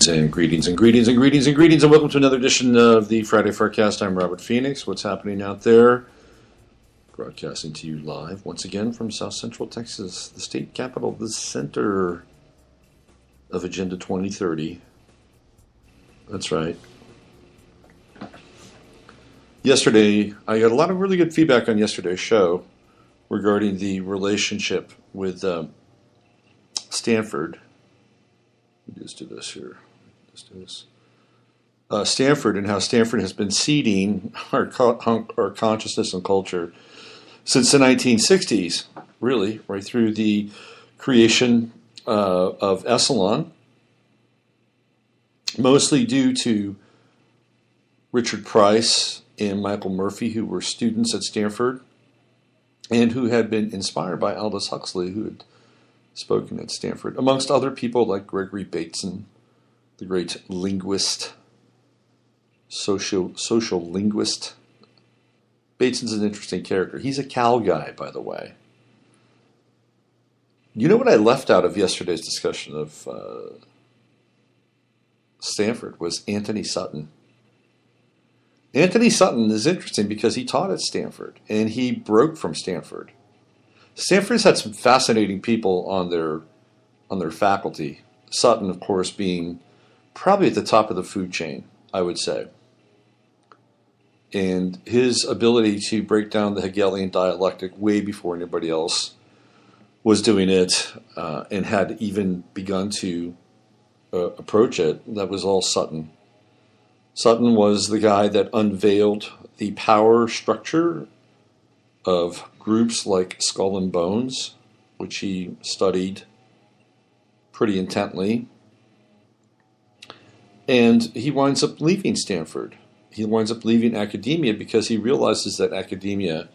And greetings and greetings and greetings and greetings and welcome to another edition of the Friday FARcast. I'm Robert Phoenix. What's happening out there? Broadcasting to you live once again from South Central Texas, the state capital, the center of Agenda 2030. That's right. Yesterday, I got a lot of really good feedback on yesterday's show regarding the relationship with Stanford. Let's do this here. Stanford and how Stanford has been seeding our consciousness and culture since the 1960s, really, right through the creation of Esalen, mostly due to Richard Price and Michael Murphy, who were students at Stanford and who had been inspired by Aldous Huxley, who had spoken at Stanford, amongst other people like Gregory Bateson, the great linguist, social linguist. Bateson's an interesting character. He's a Cal guy, by the way. You know what I left out of yesterday's discussion of Stanford was Anthony Sutton. Anthony Sutton is interesting because he taught at Stanford, and he broke from Stanford. Stanford's had some fascinating people on their faculty. Sutton, of course, being probably at the top of the food chain, I would say. And his ability to break down the Hegelian dialectic way before anybody else was doing it and had even begun to approach it, that was all Sutton. Sutton was the guy that unveiled the power structure of groups like Skull and Bones, which he studied pretty intently. And he winds up leaving Stanford. He winds up leaving academia because he realizes that academia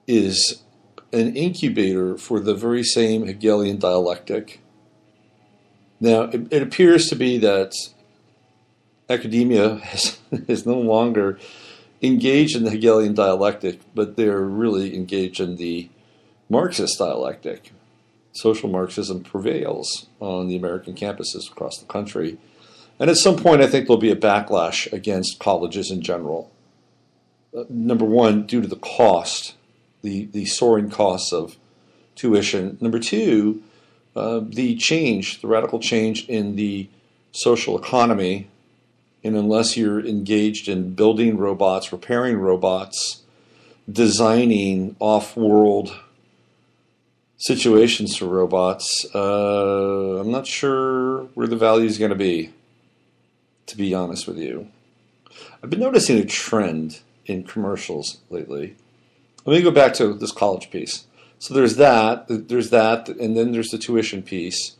is an incubator for the very same Hegelian dialectic. Now, it appears to be that academia is no longer engaged in the Hegelian dialectic, but they're really engaged in the Marxist dialectic. Social Marxism prevails on the American campuses across the country. And at some point, I think there'll be a backlash against colleges in general. Number one, due to the cost, the soaring costs of tuition. Number two, the radical change in the social economy. And unless you're engaged in building robots, repairing robots, designing off-world situations for robots, I'm not sure where the value is going to be honest with you. I've been noticing a trend in commercials lately. Let me go back to this college piece. So there's that, and then there's the tuition piece.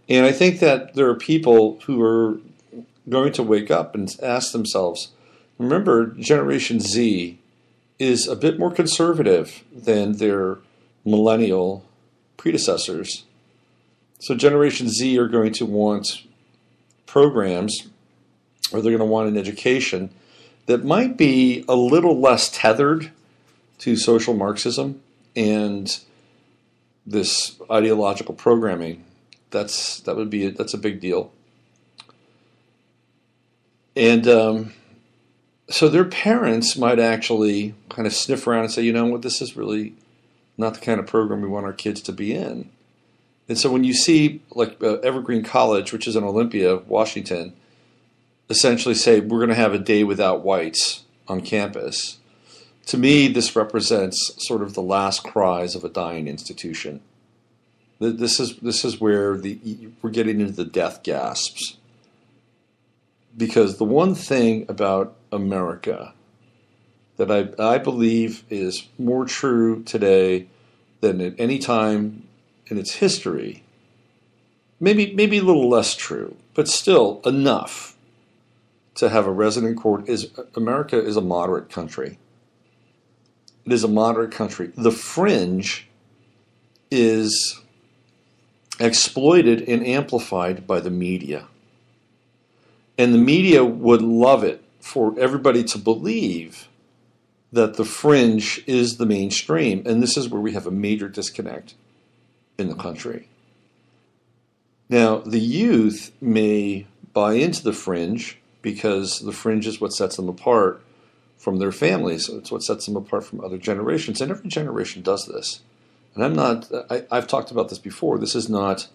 And I think that there are people who are going to wake up and ask themselves, remember, Generation Z is a bit more conservative than their millennial predecessors. So Generation Z are going to want programs, or they're going to want an education that might be a little less tethered to social Marxism and this ideological programming. That's a big deal. And so their parents might actually kind of sniff around and say, you know what, this is really not the kind of program we want our kids to be in. And so when you see like Evergreen College, which is in Olympia, Washington, essentially say we're going to have a day without whites on campus, to me this represents sort of the last cries of a dying institution. This is where we're getting into the death gasps. Because the one thing about America that I believe is more true today than at any time in its history, maybe a little less true, but still enough to have a resident court, is America is a moderate country. It is a moderate country. The fringe is exploited and amplified by the media. And the media would love it for everybody to believe that the fringe is the mainstream. And this is where we have a major disconnect in the country. Now, the youth may buy into the fringe because the fringe is what sets them apart from their families. It's what sets them apart from other generations. And every generation does this. And I've talked about this before. This is not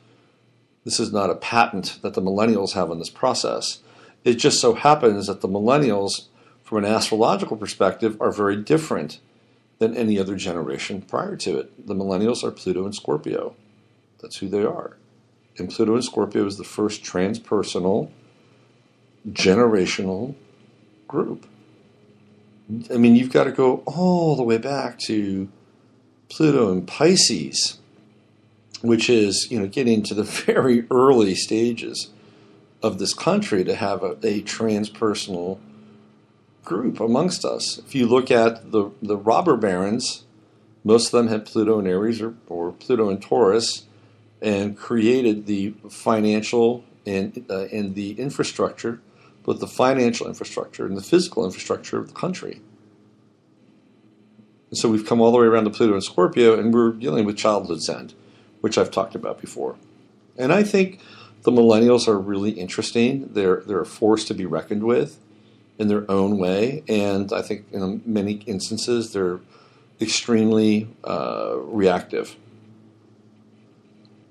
a patent that the millennials have on this process. It just so happens that the millennials, from an astrological perspective, are very different than any other generation prior to it. The millennials are Pluto and Scorpio. That's who they are. And Pluto and Scorpio is the first transpersonal, generational group. I mean, you've got to go all the way back to Pluto and Pisces, which is, getting to the very early stages of this country to have a transpersonal group amongst us. If you look at the robber barons, most of them had Pluto in Aries or Pluto in Taurus, and created the financial and the infrastructure, both the financial infrastructure and the physical infrastructure of the country. And so we've come all the way around to Pluto and Scorpio, and we're dealing with childhood's end, which I've talked about before. And I think the millennials are really interesting. They're a force to be reckoned with in their own way, and I think in many instances they're extremely reactive.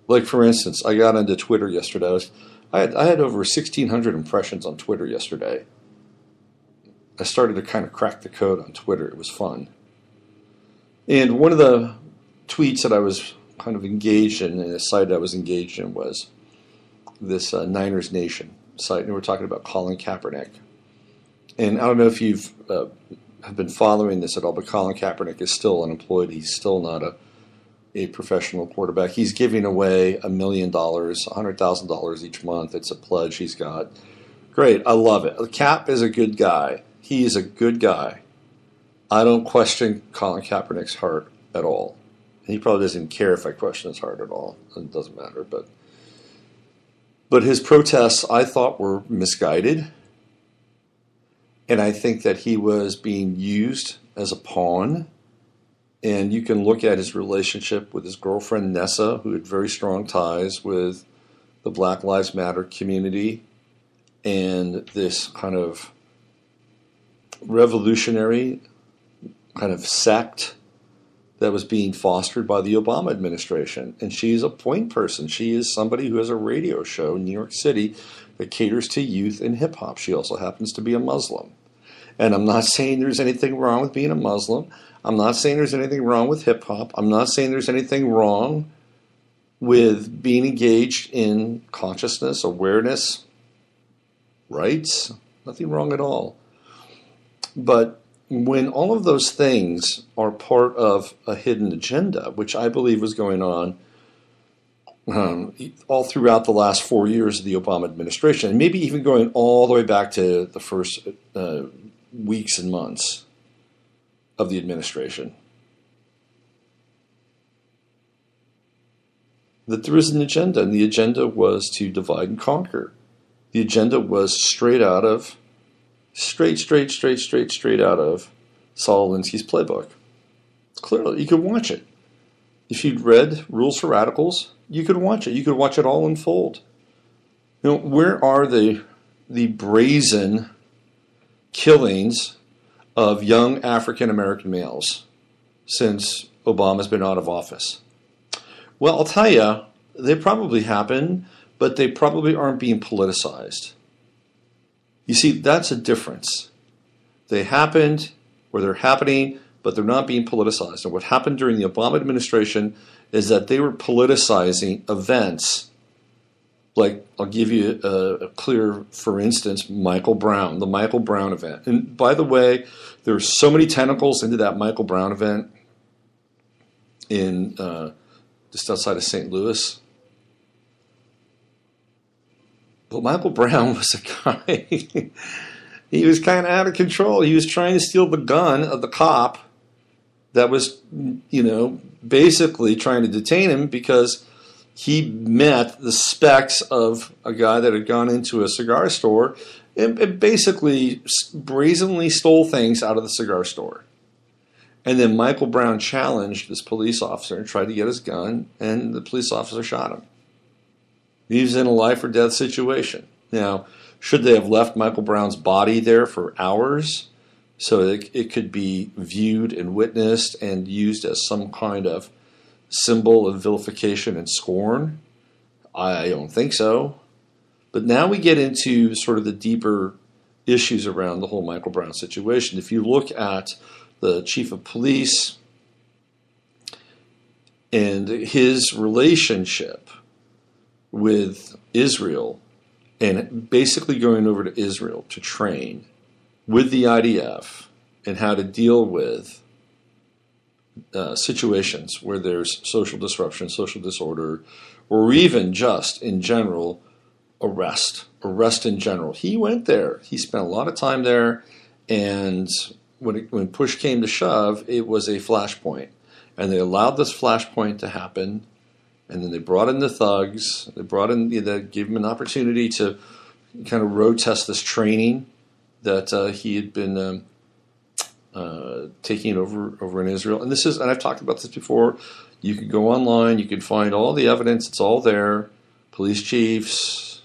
Like, for instance, I got onto Twitter yesterday. I had over 1,600 impressions on Twitter yesterday. I started to kind of crack the code on Twitter. It was fun. And one of the tweets that I was kind of engaged in, and a site I was engaged in, was this Niners Nation site. And we're talking about Colin Kaepernick. And I don't know if you've have been following this at all, but Colin Kaepernick is still unemployed. He's still not a professional quarterback. He's giving away $1 million, $100,000 each month. It's a pledge he's got. Great. I love it. Cap is a good guy. He is a good guy. I don't question Colin Kaepernick's heart at all. And he probably doesn't care if I question his heart at all. It doesn't matter. But his protests, I thought, were misguided. And I think that he was being used as a pawn. And you can look at his relationship with his girlfriend, Nessa, who had very strong ties with the Black Lives Matter community, and this kind of revolutionary kind of sect that was being fostered by the Obama administration. And she's a point person. She is somebody who has a radio show in New York City that caters to youth and hip-hop. She also happens to be a Muslim. And I'm not saying there's anything wrong with being a Muslim. I'm not saying there's anything wrong with hip-hop. I'm not saying there's anything wrong with being engaged in consciousness, awareness, rights. Nothing wrong at all. But when all of those things are part of a hidden agenda, which I believe was going on all throughout the last 4 years of the Obama administration, and maybe even going all the way back to the first weeks and months of the administration, that there was an agenda, and the agenda was to divide and conquer. The agenda was straight out of Saul Alinsky's playbook. Clearly, you could watch it. If you'd read Rules for Radicals, you could watch it. You could watch it all unfold. Where are the brazen killings of young African-American males since Obama's been out of office? Well, I'll tell you, they probably happen, but they probably aren't being politicized. You see, that's a difference. They happened, or they're happening, but they're not being politicized. And what happened during the Obama administration is that they were politicizing events. Like, I'll give you a clear, for instance, Michael Brown, the Michael Brown event. And by the way, there's so many tentacles into that Michael Brown event in just outside of St. Louis. But Michael Brown was a guy, he was kind of out of control. He was trying to steal the gun of the cop that was, basically trying to detain him because he met the specs of a guy that had gone into a cigar store and basically brazenly stole things out of the cigar store. And then Michael Brown challenged this police officer and tried to get his gun, and the police officer shot him. He was in a life or death situation. Now, should they have left Michael Brown's body there for hours so that it could be viewed and witnessed and used as some kind of symbol of vilification and scorn? I don't think so. But now we get into sort of the deeper issues around the whole Michael Brown situation. If you look at the chief of police and his relationship with Israel, and basically going over to Israel to train with the IDF and how to deal with situations where there's social disruption, social disorder, or even just in general arrest in general. He went there. He spent a lot of time there, and when push came to shove, it was a flashpoint. And they allowed this flashpoint to happen, and then they brought in the thugs. They gave him an opportunity to kind of road test this training that he had been taking over in Israel. And I've talked about this before. You can go online. You can find all the evidence. It's all there. Police chiefs,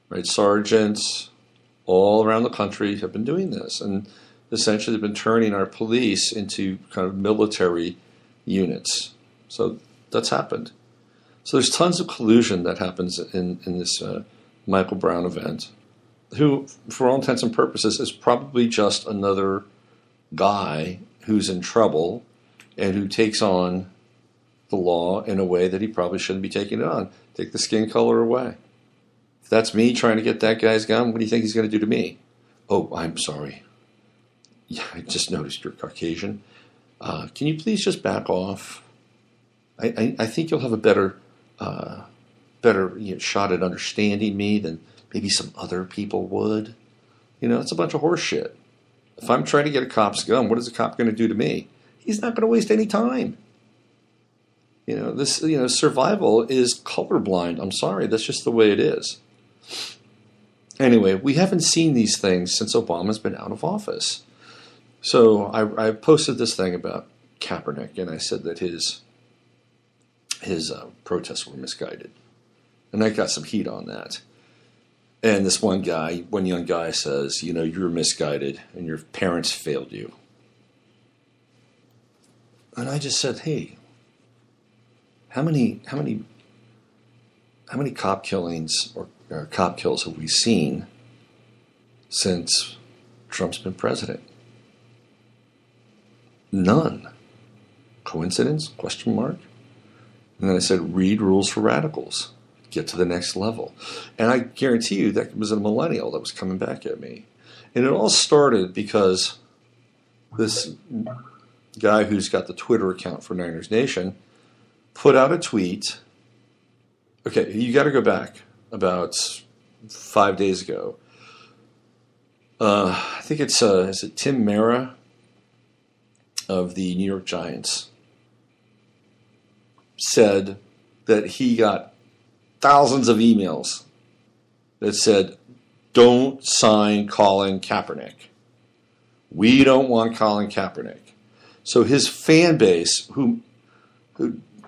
right, sergeants, all around the country have been doing this, and essentially have been turning our police into kind of military units. So that's happened. So there's tons of collusion that happens in this Michael Brown event, who, for all intents and purposes, is probably just another guy who's in trouble and who takes on the law in a way that he probably shouldn't be taking it on. Take the skin color away. If that's me trying to get that guy's gun, what do you think he's going to do to me? Oh, I'm sorry. Yeah, I just noticed you're Caucasian. Can you please just back off? I think you'll have a better shot at understanding me than maybe some other people would. It's a bunch of horse shit. If I'm trying to get a cop's gun, what is a cop going to do to me? He's not going to waste any time. Survival is colorblind. I'm sorry, that's just the way it is. Anyway, we haven't seen these things since Obama's been out of office. So I posted this thing about Kaepernick, and I said that his protests were misguided. And I got some heat on that. And this one young guy says, you're misguided and your parents failed you. And I just said, hey, how many cop killings or cop kills have we seen since Trump's been president? None. Coincidence? Question mark. And then I said, read Rules for Radicals. Get to the next level. And I guarantee you that was a millennial that was coming back at me. And it all started because this guy who's got the Twitter account for Niners Nation put out a tweet. Okay, you got to go back about 5 days ago. I think is it Tim Mara of the New York Giants said that he got thousands of emails that said, don't sign Colin Kaepernick. We don't want Colin Kaepernick. So his fan base, who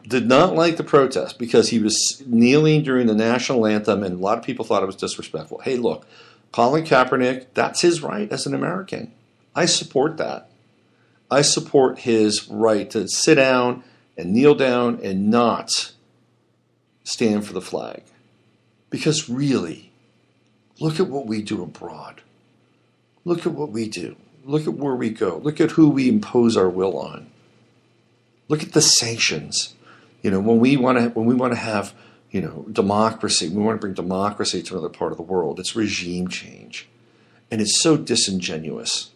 did not like the protest because he was kneeling during the national anthem, and a lot of people thought it was disrespectful. Hey, look, Colin Kaepernick, that's his right as an American. I support that. I support his right to sit down and kneel down and not stand for the flag. Because really, look at what we do abroad. Look at what we do. Look at where we go. Look at who we impose our will on. Look at the sanctions. When we want to have, democracy, we want to bring democracy to another part of the world. It's regime change. And it's so disingenuous.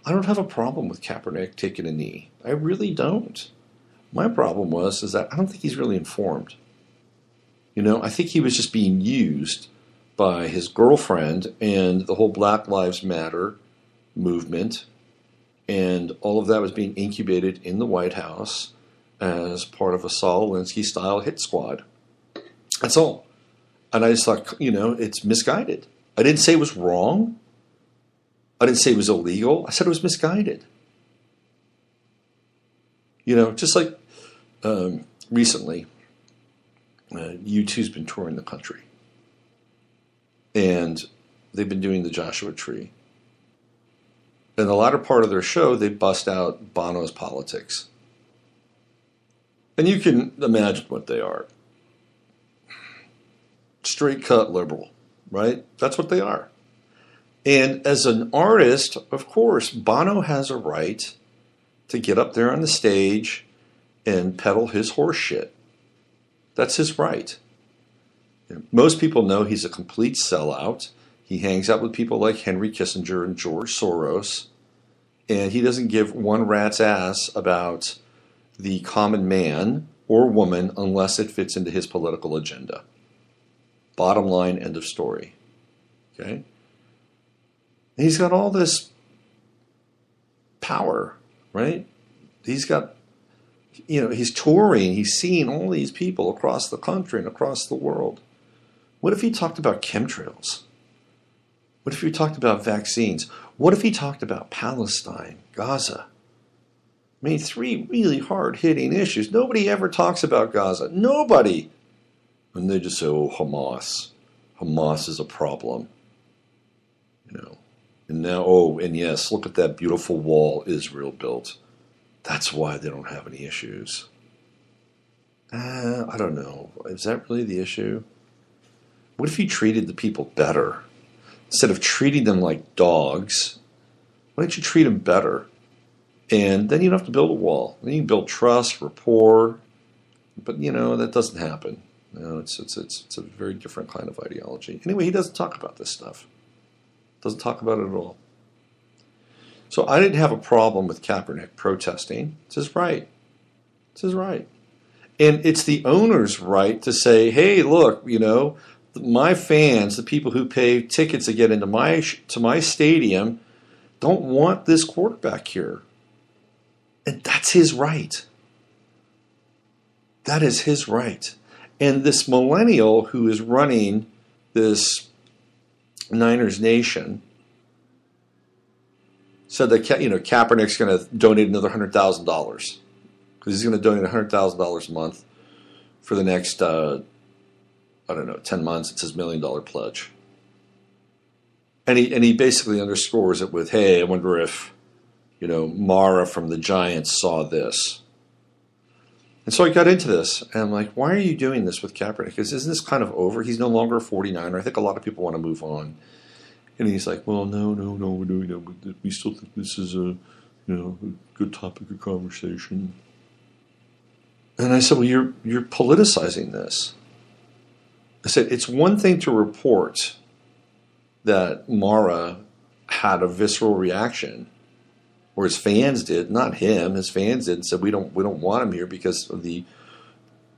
I don't have a problem with Kaepernick taking a knee. I really don't. My problem is that I don't think he's really informed. I think he was just being used by his girlfriend and the whole Black Lives Matter movement, and all of that was being incubated in the White House as part of a Saul Alinsky-style hit squad. That's all. And I just thought, it's misguided. I didn't say it was wrong. I didn't say it was illegal. I said it was misguided. Just like recently, U2's been touring the country. they've been doing the Joshua Tree. In the latter part of their show, they bust out Bono's politics. And you can imagine what they are. Straight cut liberal, right? That's what they are. And as an artist, of course, Bono has a right to get up there on the stage and peddle his horse shit. That's his right. Most people know he's a complete sellout. He hangs out with people like Henry Kissinger and George Soros, and he doesn't give one rat's ass about the common man or woman unless it fits into his political agenda. Bottom line, end of story. Okay? And he's got all this power, right? He's got, he's touring, he's seeing all these people across the country and across the world. What if he talked about chemtrails? What if he talked about vaccines? What if he talked about Palestine, Gaza? I mean, 3 really hard-hitting issues. Nobody ever talks about Gaza. Nobody. And they just say, oh, Hamas. Hamas is a problem. And now, and yes, look at that beautiful wall Israel built. That's why they don't have any issues. I don't know. Is that really the issue? What if you treated the people better? Instead of treating them like dogs, why don't you treat them better? And then you don't have to build a wall. Then you can build trust, rapport. But, that doesn't happen. It's a very different kind of ideology. Anyway, he doesn't talk about this stuff. Doesn't talk about it at all. So I didn't have a problem with Kaepernick protesting. It's his right. It's his right. And it's the owner's right to say, hey, look, my fans, the people who pay tickets to get into my stadium, don't want this quarterback here. And that's his right. That is his right. And this millennial who is running this Niners Nation said that Kaepernick's going to donate another $100,000 because he's going to donate $100,000 a month for the next 10 months. It's his $1 million pledge. And he basically underscores it with, hey, I wonder if, Mara from the Giants saw this. And so I got into this, and I'm like, why are you doing this with Kaepernick? Because isn't this kind of over? He's no longer a 49er. I think a lot of people want to move on. And he's like, well, no, we still think this is a good topic of conversation. And I said, well, you're politicizing this. I said, it's one thing to report that Mara had a visceral reaction, or his fans did, not him. His fans did, and said we don't want him here because of the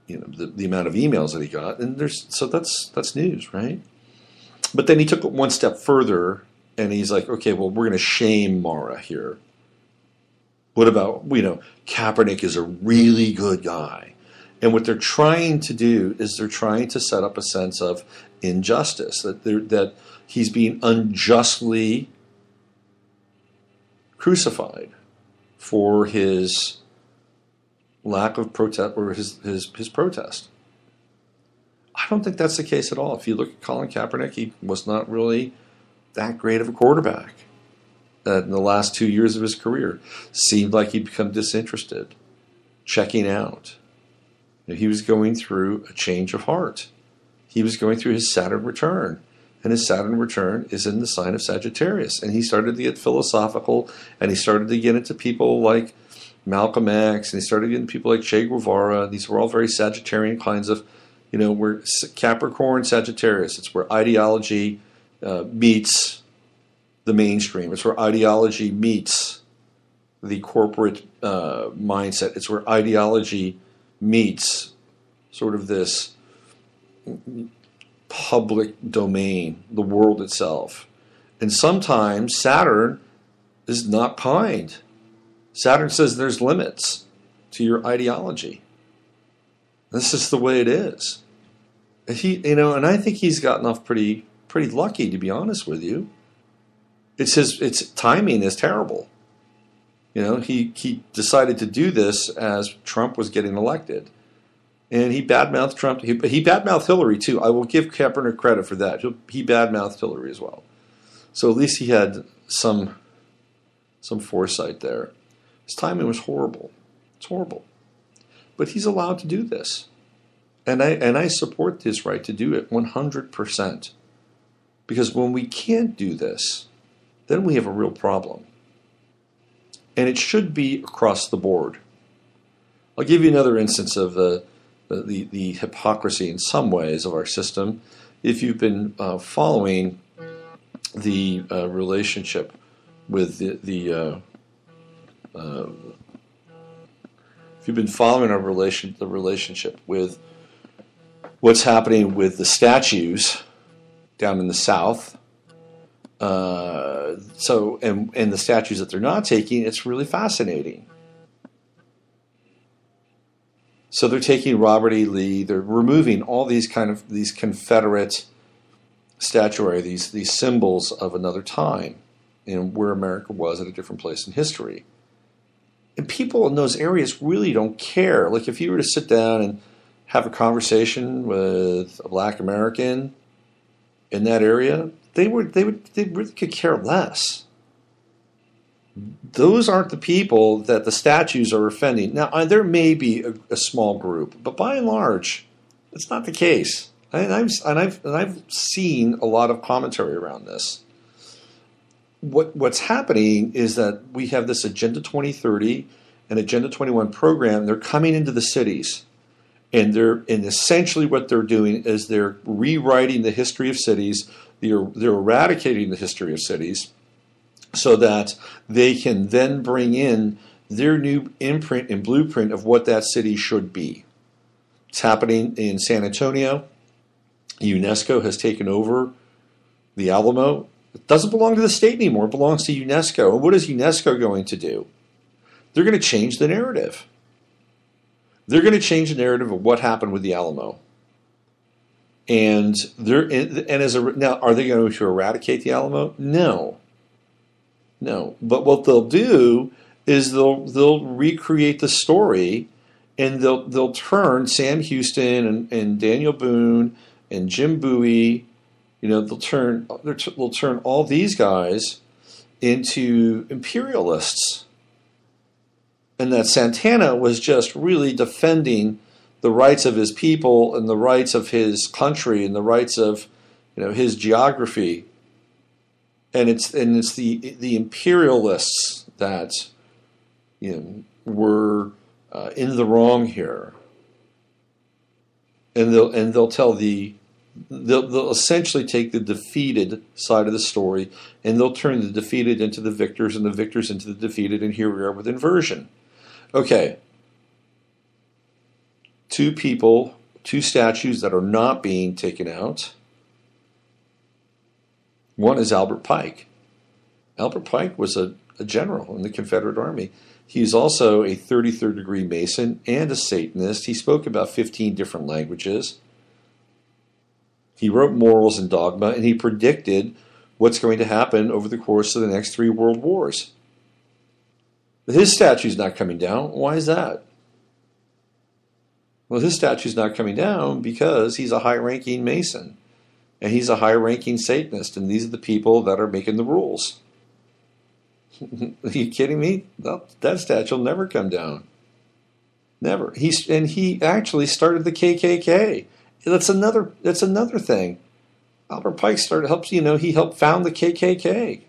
amount of emails that he got. And that's news, right? But then he took it one step further, and he's like, okay, well, we're going to shame Mara here. What about Kaepernick is a really good guy. And what they're trying to do is they're trying to set up a sense of injustice, that he's being unjustly crucified for his lack of protest or his protest. I don't think that's the case at all. If you look at Colin Kaepernick, he was not really that great of a quarterback in the last 2 years of his career. Seemed like he'd become disinterested, checking out. He was going through a change of heart. He was going through his Saturn return. And his Saturn return is in the sign of Sagittarius. And he started to get philosophical, and he started to get into people like Malcolm X, and he started getting people like Che Guevara. These were all very Sagittarian kinds of, where Capricorn, Sagittarius. It's where ideology meets the mainstream. It's where ideology meets the corporate mindset. It's where ideology meets sort of this public domain, the world itself. And sometimes Saturn is not kind. Saturn says there's limits to your ideology. This is the way it is. And I think he's gotten off pretty lucky, to be honest with you. Its timing is terrible. He decided to do this as Trump was getting elected. And he badmouthed Trump. He badmouthed Hillary, too. I will give Kaepernick credit for that. He badmouthed Hillary as well. So at least he had some foresight there. His timing was horrible. It's horrible. But he's allowed to do this. And I support his right to do it 100%. Because when we can't do this, then we have a real problem. And it should be across the board. I'll give you another instance of the hypocrisy in some ways of our system. If you've been following the relationship with if you've been following the relationship with what's happening with the statues down in the South, and the statues that they're not taking, it's really fascinating. So they're taking Robert E. Lee, they're removing all these Confederate statuary, these symbols of another time and where America was at a different place in history. And people in those areas really don't care. Like if you were to sit down and have a conversation with a black American in that area, they really could care less. Those aren't the people that the statues are offending. Now, there may be a small group, but by and large, it's not the case. And I've seen a lot of commentary around this. What's happening is that we have this Agenda 2030 and Agenda 21 program. They're coming into the cities, and essentially what they're doing is they're rewriting the history of cities. They're eradicating the history of cities, so that they can then bring in their new imprint and blueprint of what that city should be. It's happening in San Antonio. UNESCO has taken over the Alamo. It doesn't belong to the state anymore. It belongs to UNESCO. And what is UNESCO going to do? They're going to change the narrative. They're going to change the narrative of what happened with the Alamo. And now, are they going to eradicate the Alamo? No. But what they'll do is they'll recreate the story, and they'll turn Sam Houston and Daniel Boone and Jim Bowie. They'll turn all these guys into imperialists, and that Santana was just really defending the rights of his people and the rights of his country and the rights of his geography. And it's the imperialists that were in the wrong here, and they'll essentially take the defeated side of the story, and they'll turn the defeated into the victors and the victors into the defeated, and here we are with inversion. Okay, two statues that are not being taken out. One is Albert Pike. Albert Pike was a general in the Confederate Army. He's also a 33rd degree Mason and a Satanist. He spoke about 15 different languages. He wrote Morals and Dogma, and he predicted what's going to happen over the course of the next 3 world wars. His statue's not coming down. Why is that? Well, his statue's not coming down because he's a high-ranking Mason. And he's a high-ranking Satanist, and these are the people that are making the rules. Are you kidding me? That statue will never come down. Never. He actually started the KKK. That's another thing. Albert Pike he helped found the KKK.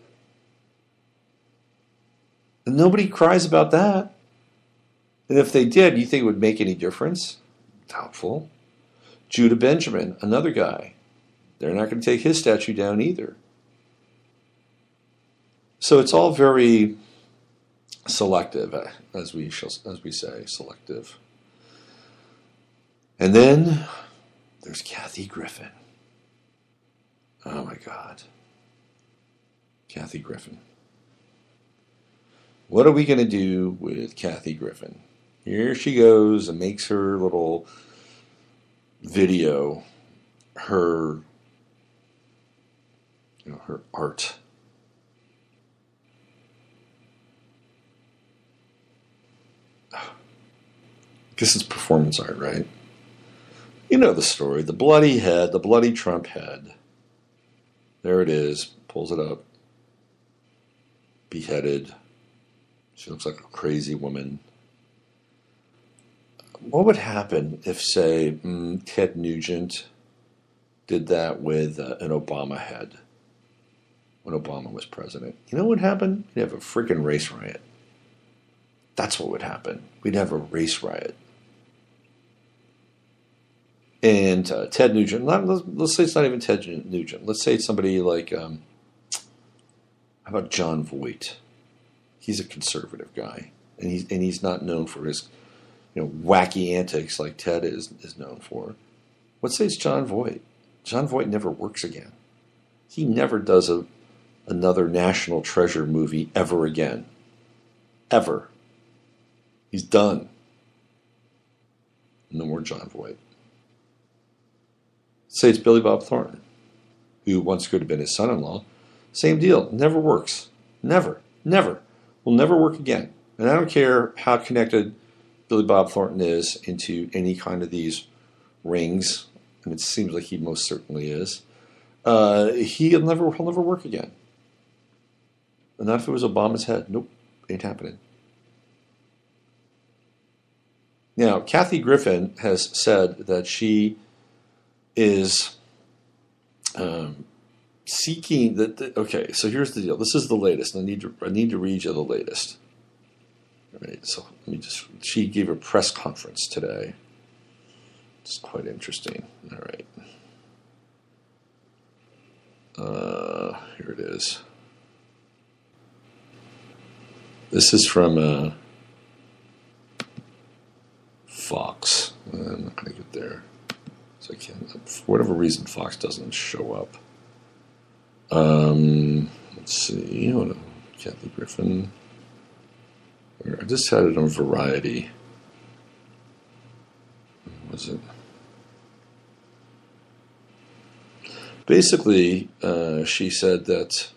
And nobody cries about that. And if they did, you think it would make any difference? Doubtful. Judah Benjamin, another guy. They're not going to take his statue down either. So it's all very selective, as we say, selective. And then there's Kathy Griffin. Oh my God. Kathy Griffin. What are we going to do with Kathy Griffin? Here she goes and makes her little video, her art. This is performance art, right? You know the story. The bloody head, the bloody Trump head. There it is. Pulls it up. beheaded. She looks like a crazy woman. What would happen if, say, Ted Nugent did that with an Obama head when Obama was president? You know what would happen? You'd have a freaking race riot. That's what would happen. We'd have a race riot. And Ted Nugent, let's say it's not even Ted Nugent. Let's say it's somebody like, how about John Voight? He's a conservative guy, and he's not known for his, wacky antics like Ted is known for. Let's say it's John Voight. John Voight never works again. He never does another National Treasure movie ever again. Ever. He's done. No more John Voight. Say it's Billy Bob Thornton, who once could have been his son-in-law. Same deal. Never works. Never. Never. Will never work again. And I don't care how connected Billy Bob Thornton is into any kind of these rings, and it seems like he most certainly is. He'll never work again. And not if it was Obama's head. Nope. Ain't happening. Now, Kathy Griffin has said that she is seeking that. Okay, so here's the deal. This is the latest. I need to read you the latest. All right, so let me just. She gave a press conference today. It's quite interesting. All right. Here it is. This is from Fox. I'm not going to get there. So I can't. For whatever reason, Fox doesn't show up. Let's see. Kathy Griffin. I just had it on Variety. What was it? Basically, she said that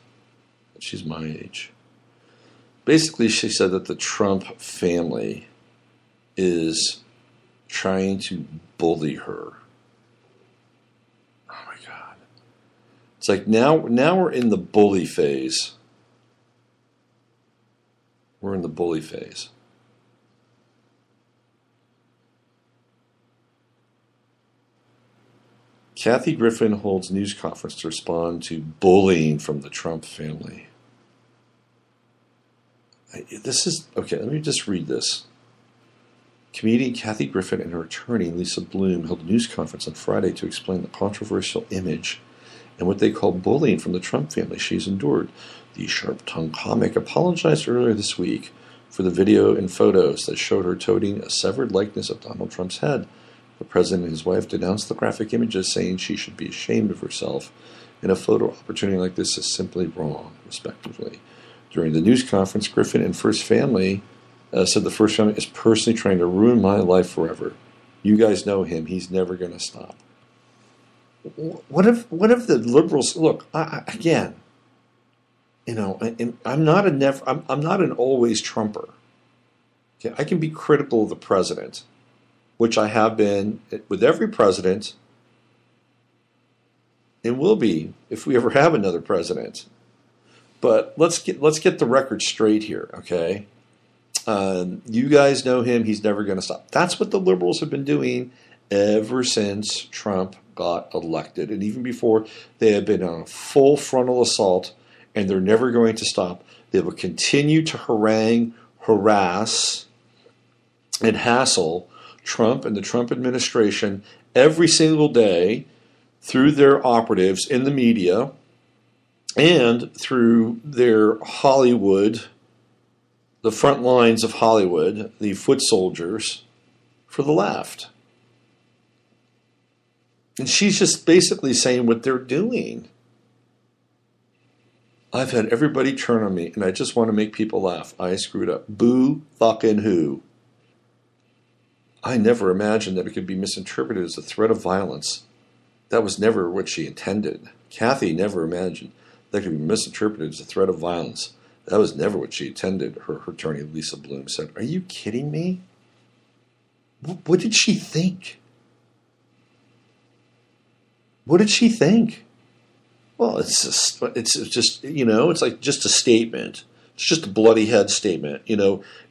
she's my age. Basically, she said that the Trump family is trying to bully her. Oh my God. It's like now we're in the bully phase. We're in the bully phase. Kathy Griffin holds news conference to respond to bullying from the Trump family. This is, okay, let me just read this. Comedian Kathy Griffin and her attorney, Lisa Bloom, held a news conference on Friday to explain the controversial image and what they call bullying from the Trump family she's endured. The sharp-tongued comic apologized earlier this week for the video and photos that showed her toting a severed likeness of Donald Trump's head. The president and his wife denounced the graphic images, saying she should be ashamed of herself, and a photo opportunity like this is simply wrong, respectively. During the news conference, Griffin and First Family said the First Family is personally trying to ruin my life forever. You guys know him. He's never going to stop. What if the liberals look again? I'm not an always Trumper. Okay, I can be critical of the president, which I have been with every president, and will be if we ever have another president. But let's get the record straight here, okay? You guys know him. He's never going to stop. That's what the liberals have been doing ever since Trump got elected. And even before, they have been on a full frontal assault, and they're never going to stop. They will continue to harangue, harass, and hassle Trump and the Trump administration every single day through their operatives in the media and through their Hollywood, the front lines of Hollywood, the foot soldiers for the left. And she's just basically saying what they're doing. I've had everybody turn on me, and I just want to make people laugh. I screwed up. Boo fucking who. I never imagined that it could be misinterpreted as a threat of violence. That was never what she intended. Kathy never imagined that could be misinterpreted as a threat of violence. That was never what she intended, her attorney Lisa Bloom said. Are you kidding me? What did she think? What did she think? Well, it's just, it's like just a statement It's just a bloody head statement.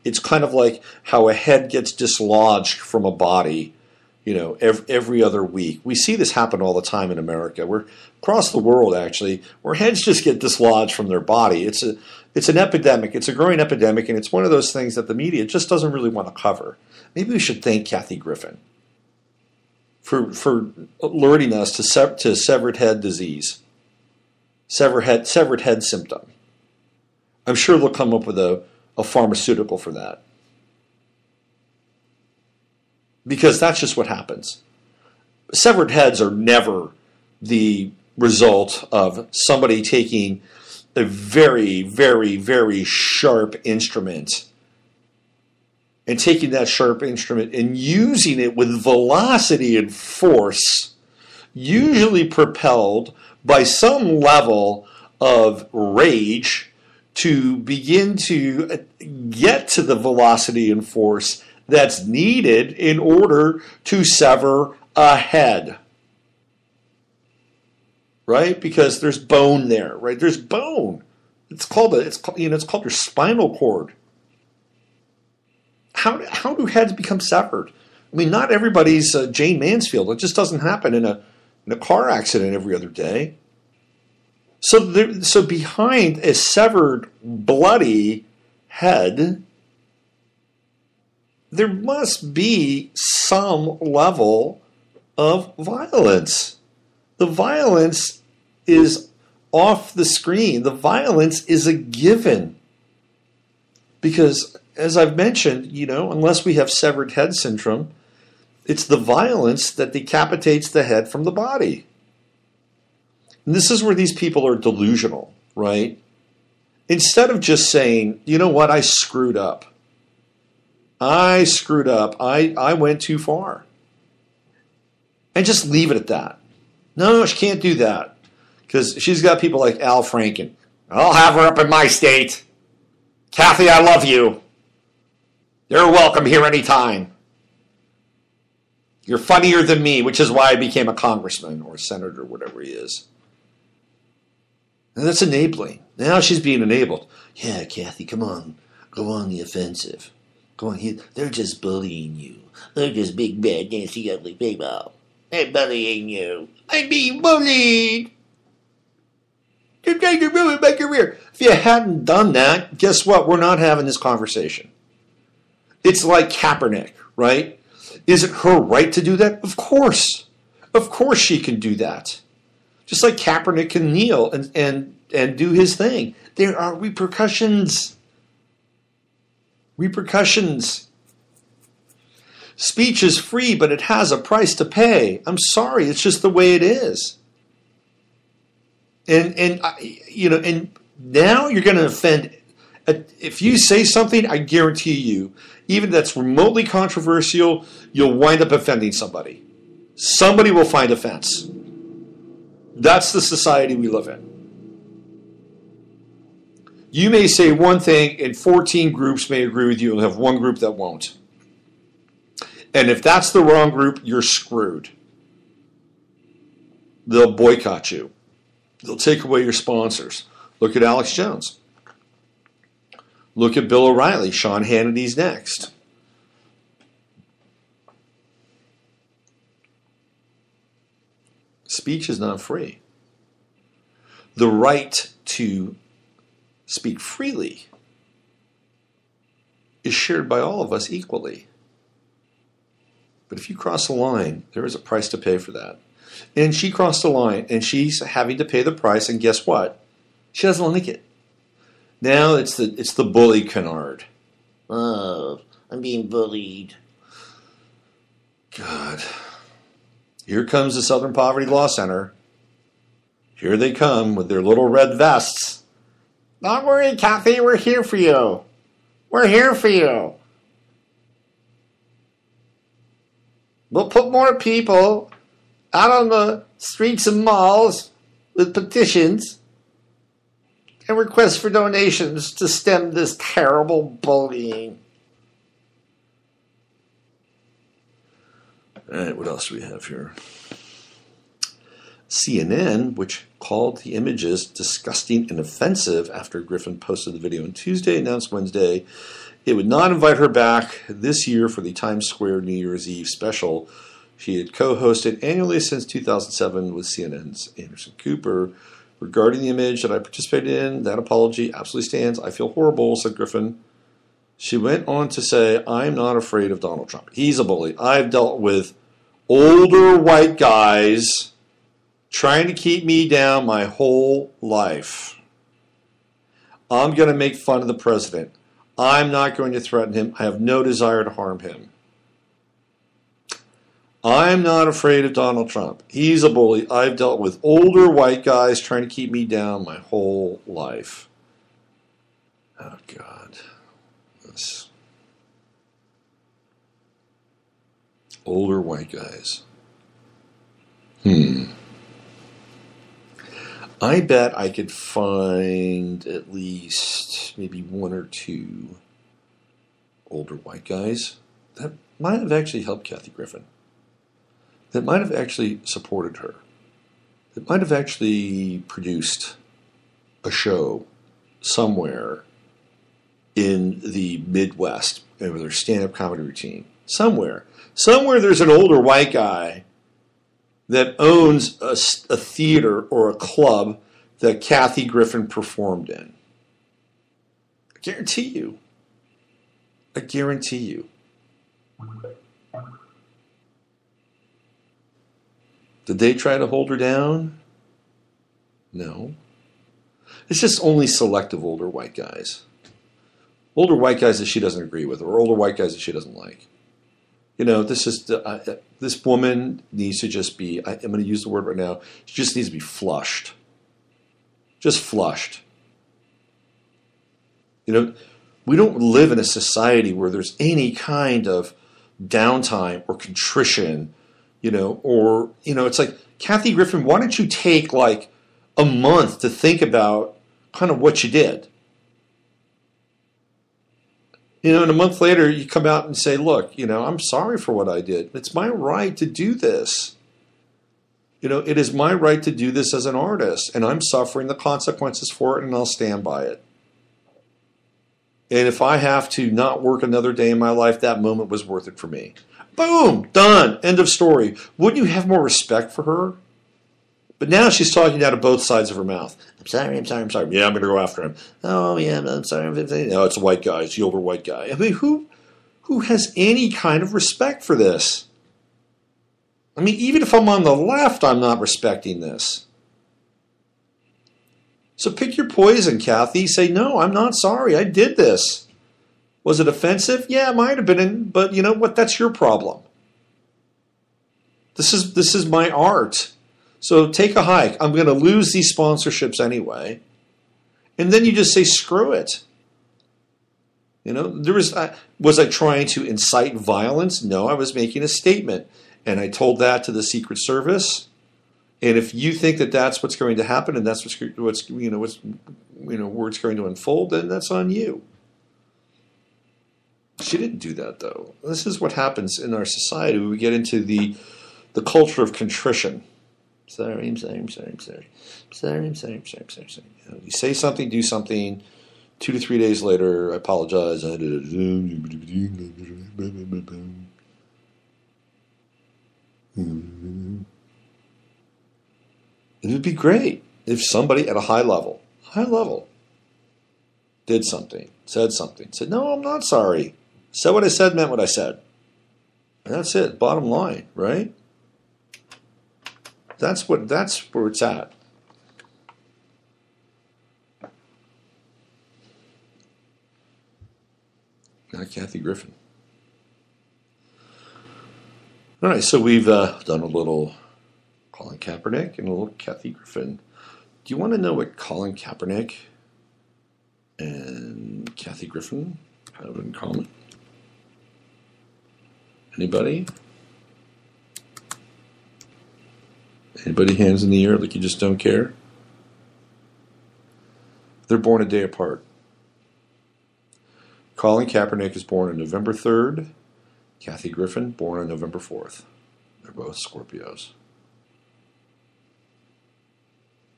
It's kind of like how a head gets dislodged from a body, every other week. We see this happen all the time in America. We're across the world, actually, where heads just get dislodged from their body. It's an epidemic. It's a growing epidemic, and it's one of those things that the media just doesn't really want to cover. Maybe we should thank Kathy Griffin for alerting us to severed head disease, severed head symptom. I'm sure they'll come up with a pharmaceutical for that. Because that's just what happens. Severed heads are never the result of somebody taking a very, very, very sharp instrument and taking that sharp instrument and using it with velocity and force, usually propelled by some level of rage, to begin to get to the velocity and force that's needed in order to sever a head. Right? Because there's bone there, right? There's bone. It's called your spinal cord. How do heads become severed? I mean, not everybody's Jane Mansfield. It just doesn't happen in a car accident every other day. So behind a severed, bloody head, there must be some level of violence. The violence is off the screen. The violence is a given. Because, as I've mentioned, unless we have severed head syndrome, it's the violence that decapitates the head from the body. And this is where these people are delusional, right? Instead of just saying, you know what, I screwed up. I went too far. And just leave it at that. No, she can't do that. Because she's got people like Al Franken. I'll have her up in my state. Kathy, I love you. You're welcome here anytime. You're funnier than me, which is why I became a congressman or a senator, whatever he is. And that's enabling. Now she's being enabled. Yeah, Kathy, come on. Go on the offensive. Go on. They're just bullying you. They're just big, bad, nasty, ugly people. They're bullying you. I'm being bullied. You're trying to ruin my career. If you hadn't done that, guess what? We're not having this conversation. It's like Kaepernick, right? Is it her right to do that? Of course. Of course she can do that. Just like Kaepernick can kneel and do his thing. There are repercussions. Repercussions. Speech is free, but it has a price to pay. I'm sorry, it's just the way it is. And now you're going to offend. If you say something, I guarantee you, even that's remotely controversial, you'll wind up offending somebody. Somebody will find offense. That's the society we live in. You may say one thing, and 14 groups may agree with you, and have one group that won't. And if that's the wrong group, you're screwed. They'll boycott you. They'll take away your sponsors. Look at Alex Jones. Look at Bill O'Reilly. Sean Hannity's next. Speech is not free. The right to speak freely is shared by all of us equally. But if you cross the line, there is a price to pay for that. And she crossed the line, and she's having to pay the price, and guess what? She doesn't like it. Now it's the bully canard. Oh, I'm being bullied. God. Here comes the Southern Poverty Law Center. Here they come with their little red vests. Don't worry, Kathy, we're here for you. We're here for you. We'll put more people out on the streets and malls with petitions and requests for donations to stem this terrible bullying. All right, what else do we have here? CNN, which called the images disgusting and offensive after Griffin posted the video on Tuesday, announced Wednesday it would not invite her back this year for the Times Square New Year's Eve special she had co-hosted annually since 2007 with CNN's Anderson Cooper. Regarding the image that I participated in, that apology absolutely stands. I feel horrible, said Griffin. She went on to say, I'm not afraid of Donald Trump. He's a bully. I've dealt with older white guys trying to keep me down my whole life. I'm going to make fun of the president. I'm not going to threaten him. I have no desire to harm him. I'm not afraid of Donald Trump. He's a bully. I've dealt with older white guys trying to keep me down my whole life. Oh, God. This. Older white guys. I bet I could find at least maybe one or two older white guys that might have actually helped Kathy Griffin, that might have actually supported her, that might have actually produced a show somewhere in the Midwest with their stand-up comedy routine. Somewhere there's an older white guy that owns a theater or a club that Kathy Griffin performed in. I guarantee you. Did they try to hold her down? No. It's just only selective older white guys. Older white guys that she doesn't agree with, or older white guys that she doesn't like. You know, this woman needs to just be, I'm going to use the word right now, she just needs to be flushed. Just flushed. You know, we don't live in a society where there's any kind of downtime or contrition, you know, or, you know, it's like, Kathy Griffin, why don't you take like a month to think about kind of what you did? You know, and a month later, you come out and say, look, you know, I'm sorry for what I did. It's my right to do this. You know, it is my right to do this as an artist, and I'm suffering the consequences for it, and I'll stand by it. And if I have to not work another day in my life, that moment was worth it for me. Boom, done, end of story. Wouldn't you have more respect for her? But now she's talking out of both sides of her mouth. I'm sorry. Yeah, I'm going to go after him. Oh, yeah, I'm sorry. No, it's a white guy. It's the older white guy. I mean, who has any kind of respect for this? I mean, even if I'm on the left, I'm not respecting this. So pick your poison, Kathy. Say, no, I'm not sorry. I did this. Was it offensive? Yeah, it might have been, but you know what? That's your problem. This is my art. So take a hike. I'm going to lose these sponsorships anyway. And then you just say, screw it. You know, was I trying to incite violence? No, I was making a statement. And I told that to the Secret Service. And if you think that that's what's going to happen and that's where it's going to unfold, then that's on you. She didn't do that, though. This is what happens in our society when we get into the culture of contrition. Sorry. You know, you say something, do something. 2 to 3 days later, I apologize. It would be great if somebody at a high level, did something, said, no, I'm not sorry. Said what I said, meant what I said. And that's it, bottom line, right? That's where it's at. Not Kathy Griffin. All right, so we've done a little Colin Kaepernick and a little Kathy Griffin. Do you want to know what Colin Kaepernick and Kathy Griffin have in common? Anybody? Anybody hands in the air like you just don't care? They're born a day apart. Colin Kaepernick is born on November 3rd. Kathy Griffin, born on November 4th. They're both Scorpios.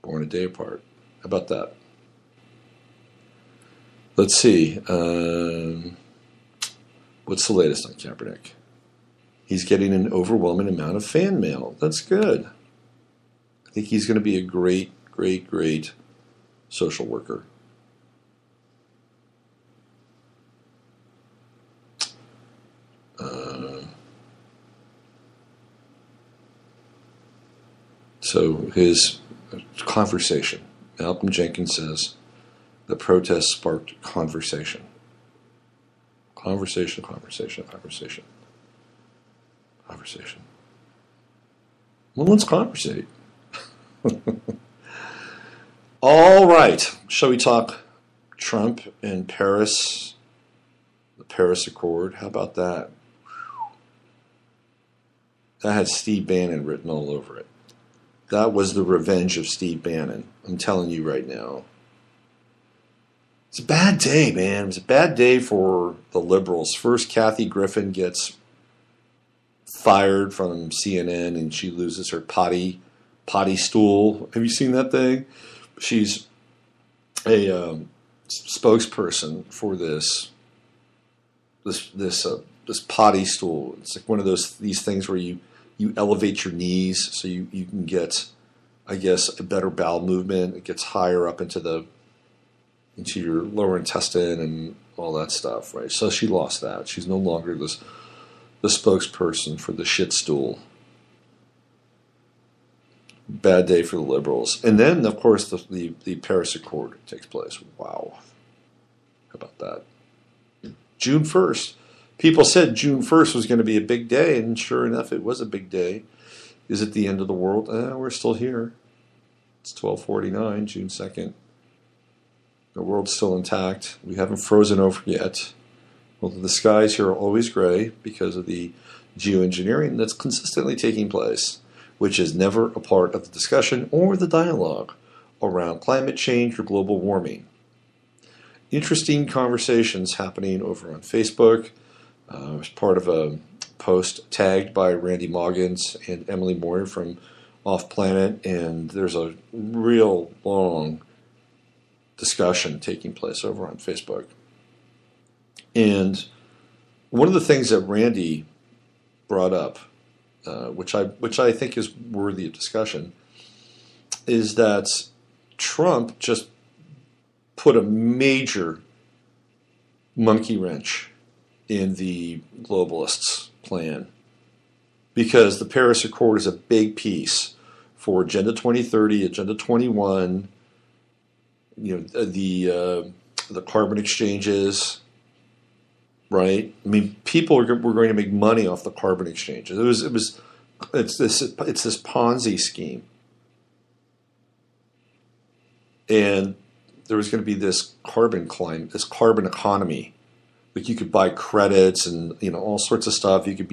born a day apart. How about that? Let's see. What's the latest on Kaepernick? He's getting an overwhelming amount of fan mail. That's good. I think he's going to be a great, great, great social worker. So his conversation. Malcolm Jenkins says the protest sparked conversation. Conversation. Well, let's conversate. All right. Shall we talk Trump and Paris? The Paris Accord. How about that? That had Steve Bannon written all over it. That was the revenge of Steve Bannon. I'm telling you right now. It's a bad day, man. It was a bad day for the liberals. First, Kathy Griffin gets fired from CNN and she loses her potty stool. Have you seen that thing? She's a spokesperson for this potty stool. It's like one of these things where you elevate your knees so you can get, I guess, a better bowel movement. It gets higher up into your lower intestine and all that stuff, right? So she lost that. She's no longer the spokesperson for the shit stool. Bad day for the liberals. And then, of course, the Paris Accord takes place. Wow. How about that? June 1st. People said June 1st was going to be a big day, and sure enough, it was a big day. Is it the end of the world? We're still here. It's 12:49, June 2nd. The world's still intact. We haven't frozen over yet. Well, the skies here are always gray because of the geoengineering that's consistently taking place, which is never a part of the discussion or the dialogue around climate change or global warming. Interesting conversations happening over on Facebook. I was part of a post tagged by Randy Moggins and Emily Moyer from Off Planet, and there's a real long discussion taking place over on Facebook. And one of the things that Randy brought up, which I think is worthy of discussion, is that Trump just put a major monkey wrench in the globalists' plan, because the Paris Accord is a big piece for Agenda 2030, Agenda 21, the carbon exchanges, right? I mean, people were going to make money off the carbon exchanges. It's this Ponzi scheme, and there was going to be this carbon economy. Like you could buy credits and all sorts of stuff. You'd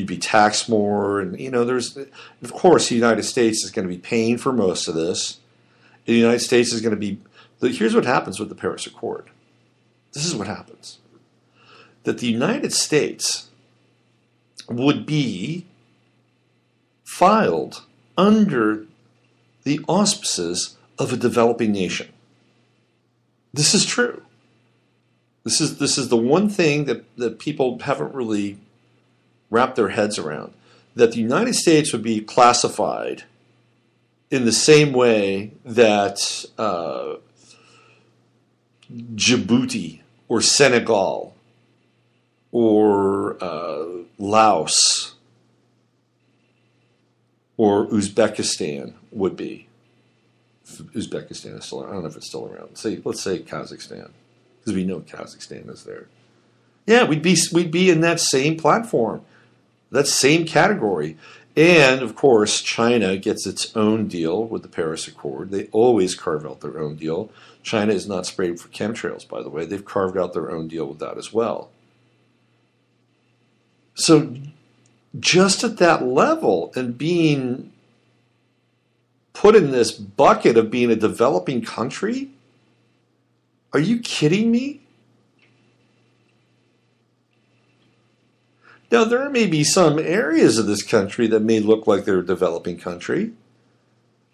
be taxed more, and of course the United States is going to be paying for most of this. The United States is going to be. Here's what happens with the Paris Accord. This is what happens: that the United States would be filed under the auspices of a developing nation. This is true. This is the one thing that people haven't really wrapped their heads around, that the United States would be classified in the same way that Djibouti or Senegal or Laos or Uzbekistan would be. Uzbekistan is still around. I don't know if it's still around. Let's say Kazakhstan, because we know Kazakhstan is there. Yeah, we'd be in that same platform, that same category. And, of course, China gets its own deal with the Paris Accord. They always carve out their own deal. China is not sprayed for chemtrails, by the way. They've carved out their own deal with that as well. So just at that level and being put in this bucket of being a developing country, are you kidding me? Now, there may be some areas of this country that may look like they're a developing country.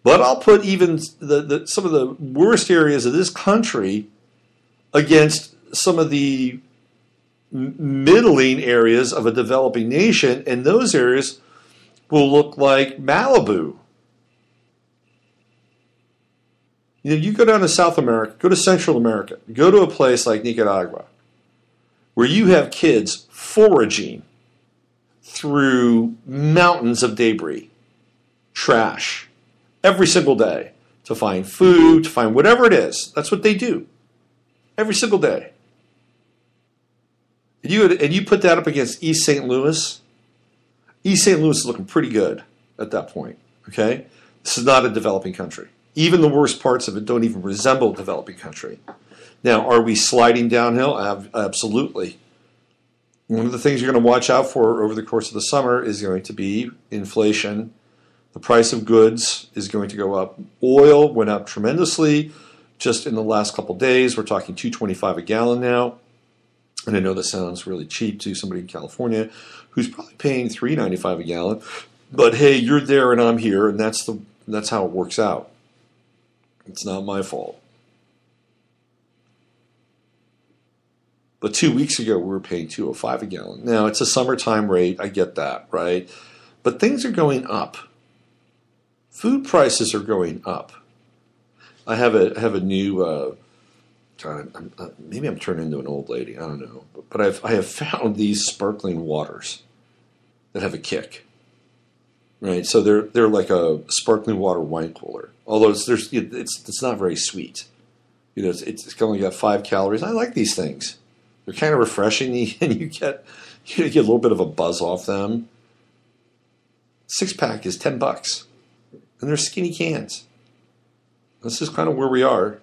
But I'll put even some of the worst areas of this country against some of the middling areas of a developing nation, and those areas will look like Malibu. You go down to South America, go to Central America, go to a place like Nicaragua, where you have kids foraging through mountains of debris, trash, every single day to find food, to find whatever it is. That's what they do every single day. And you put that up against East St. Louis. East St. Louis is looking pretty good at that point. Okay, this is not a developing country. Even the worst parts of it don't even resemble a developing country. Now, are we sliding downhill? Absolutely. One of the things you're going to watch out for over the course of the summer is going to be inflation. The price of goods is going to go up. Oil went up tremendously just in the last couple days. We're talking $2.25 a gallon now. And I know that sounds really cheap to somebody in California who's probably paying $3.95 a gallon. But hey, you're there and I'm here, and that's how it works out. It's not my fault. But 2 weeks ago, we were paying $2.05 a gallon. Now, it's a summertime rate. I get that, right? But things are going up. Food prices are going up. I have a new, maybe I'm turning into an old lady. I don't know. But I have found these sparkling waters that have a kick. Right? So they're like a sparkling water wine cooler. Although it's not very sweet. It's only got 5 calories. I like these things. They're kind of refreshing, and you get a little bit of a buzz off them. 6-pack is $10, and they're skinny cans. This is kind of where we are.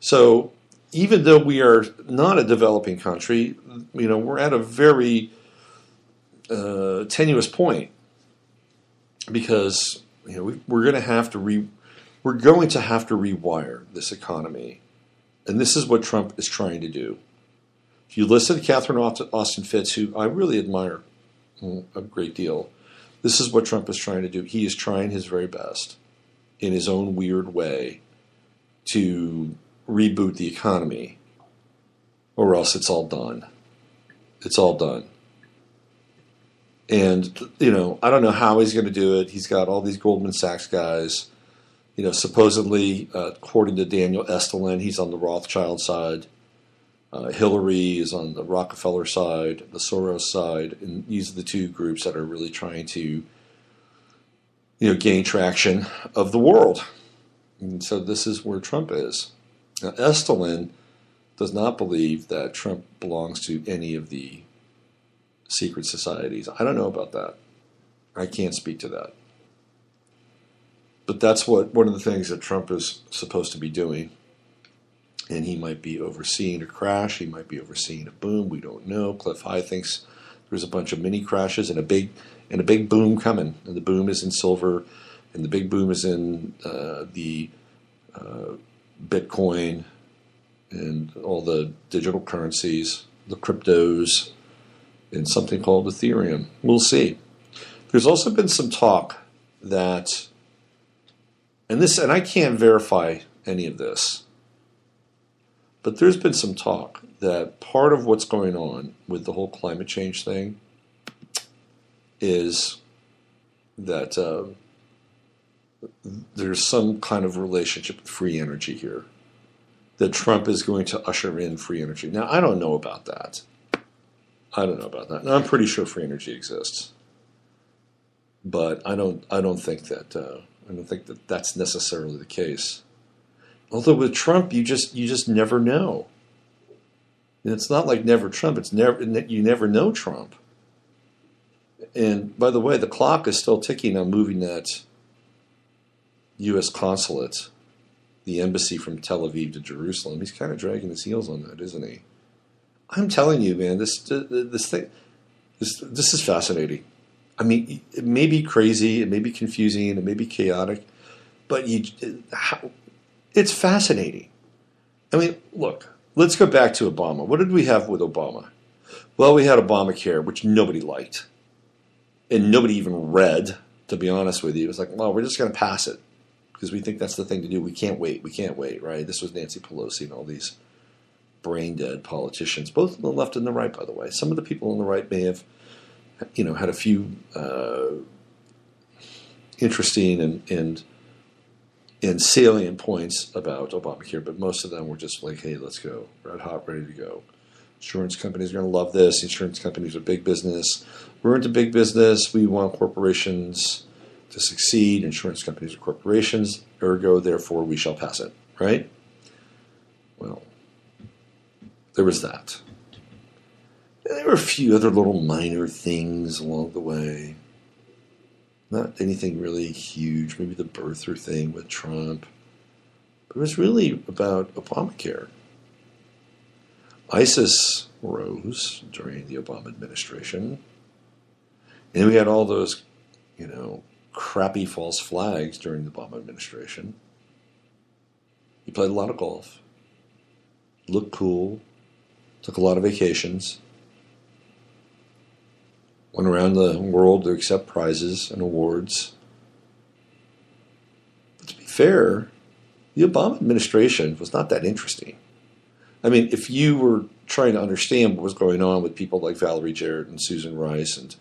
So even though we are not a developing country, we're at a very tenuous point because we're going to have to rewire this economy, and this is what Trump is trying to do. If you listen to Catherine Austin Fitts, who I really admire a great deal, this is what Trump is trying to do. He is trying his very best in his own weird way to reboot the economy, or else it's all done. It's all done. And, I don't know how he's going to do it. He's got all these Goldman Sachs guys. Supposedly, according to Daniel Estulin, he's on the Rothschild side. Hillary is on the Rockefeller side, the Soros side, and these are the two groups that are really trying to, gain traction of the world. And so this is where Trump is. Now, Estulin does not believe that Trump belongs to any of the secret societies. I don't know about that. I can't speak to that. But that's one of the things that Trump is supposed to be doing. And he might be overseeing a crash. He might be overseeing a boom. We don't know. Cliff High thinks there's a bunch of mini crashes and a big boom coming. And the boom is in silver, and the big boom is in the Bitcoin and all the digital currencies, the cryptos, and something called Ethereum. We'll see. There's also been some talk that, and I can't verify any of this, but there's been some talk that part of what's going on with the whole climate change thing is that there's some kind of relationship with free energy here, that Trump is going to usher in free energy. Now, I don't know about that. Now, I'm pretty sure free energy exists, but I don't think that that's necessarily the case. Although with Trump, you just never know. And it's not like never Trump. You never know Trump. And by the way, the clock is still ticking on moving that U.S. consulate, the embassy from Tel Aviv to Jerusalem. He's kind of dragging his heels on that, isn't he? I'm telling you, man, this is fascinating. I mean, it may be crazy, it may be confusing, it may be chaotic, but it's fascinating. I mean, look, let's go back to Obama. What did we have with Obama? Well, we had Obamacare, which nobody liked, and nobody even read, to be honest with you. It was like, well, we're just going to pass it. because we think that's the thing to do. We can't wait, right? This was Nancy Pelosi and all these brain-dead politicians, both on the left and the right, by the way. Some of the people on the right may have, had a few interesting and salient points about Obamacare, but most of them were just like, hey, let's go. Red hot, ready to go. Insurance companies are going to love this. Insurance companies are big business. We're into big business. We want corporations to succeed. Insurance companies are corporations. Ergo, therefore, we shall pass it. Right? Well, there was that. And there were a few other little minor things along the way. Not anything really huge. Maybe the birther thing with Trump. But it was really about Obamacare. ISIS rose during the Obama administration. And we had all those, crappy false flags during the Obama administration. He played a lot of golf. Looked cool. Took a lot of vacations. Went around the world to accept prizes and awards. But to be fair, the Obama administration was not that interesting. I mean, if you were trying to understand what was going on with people like Valerie Jarrett and Susan Rice, and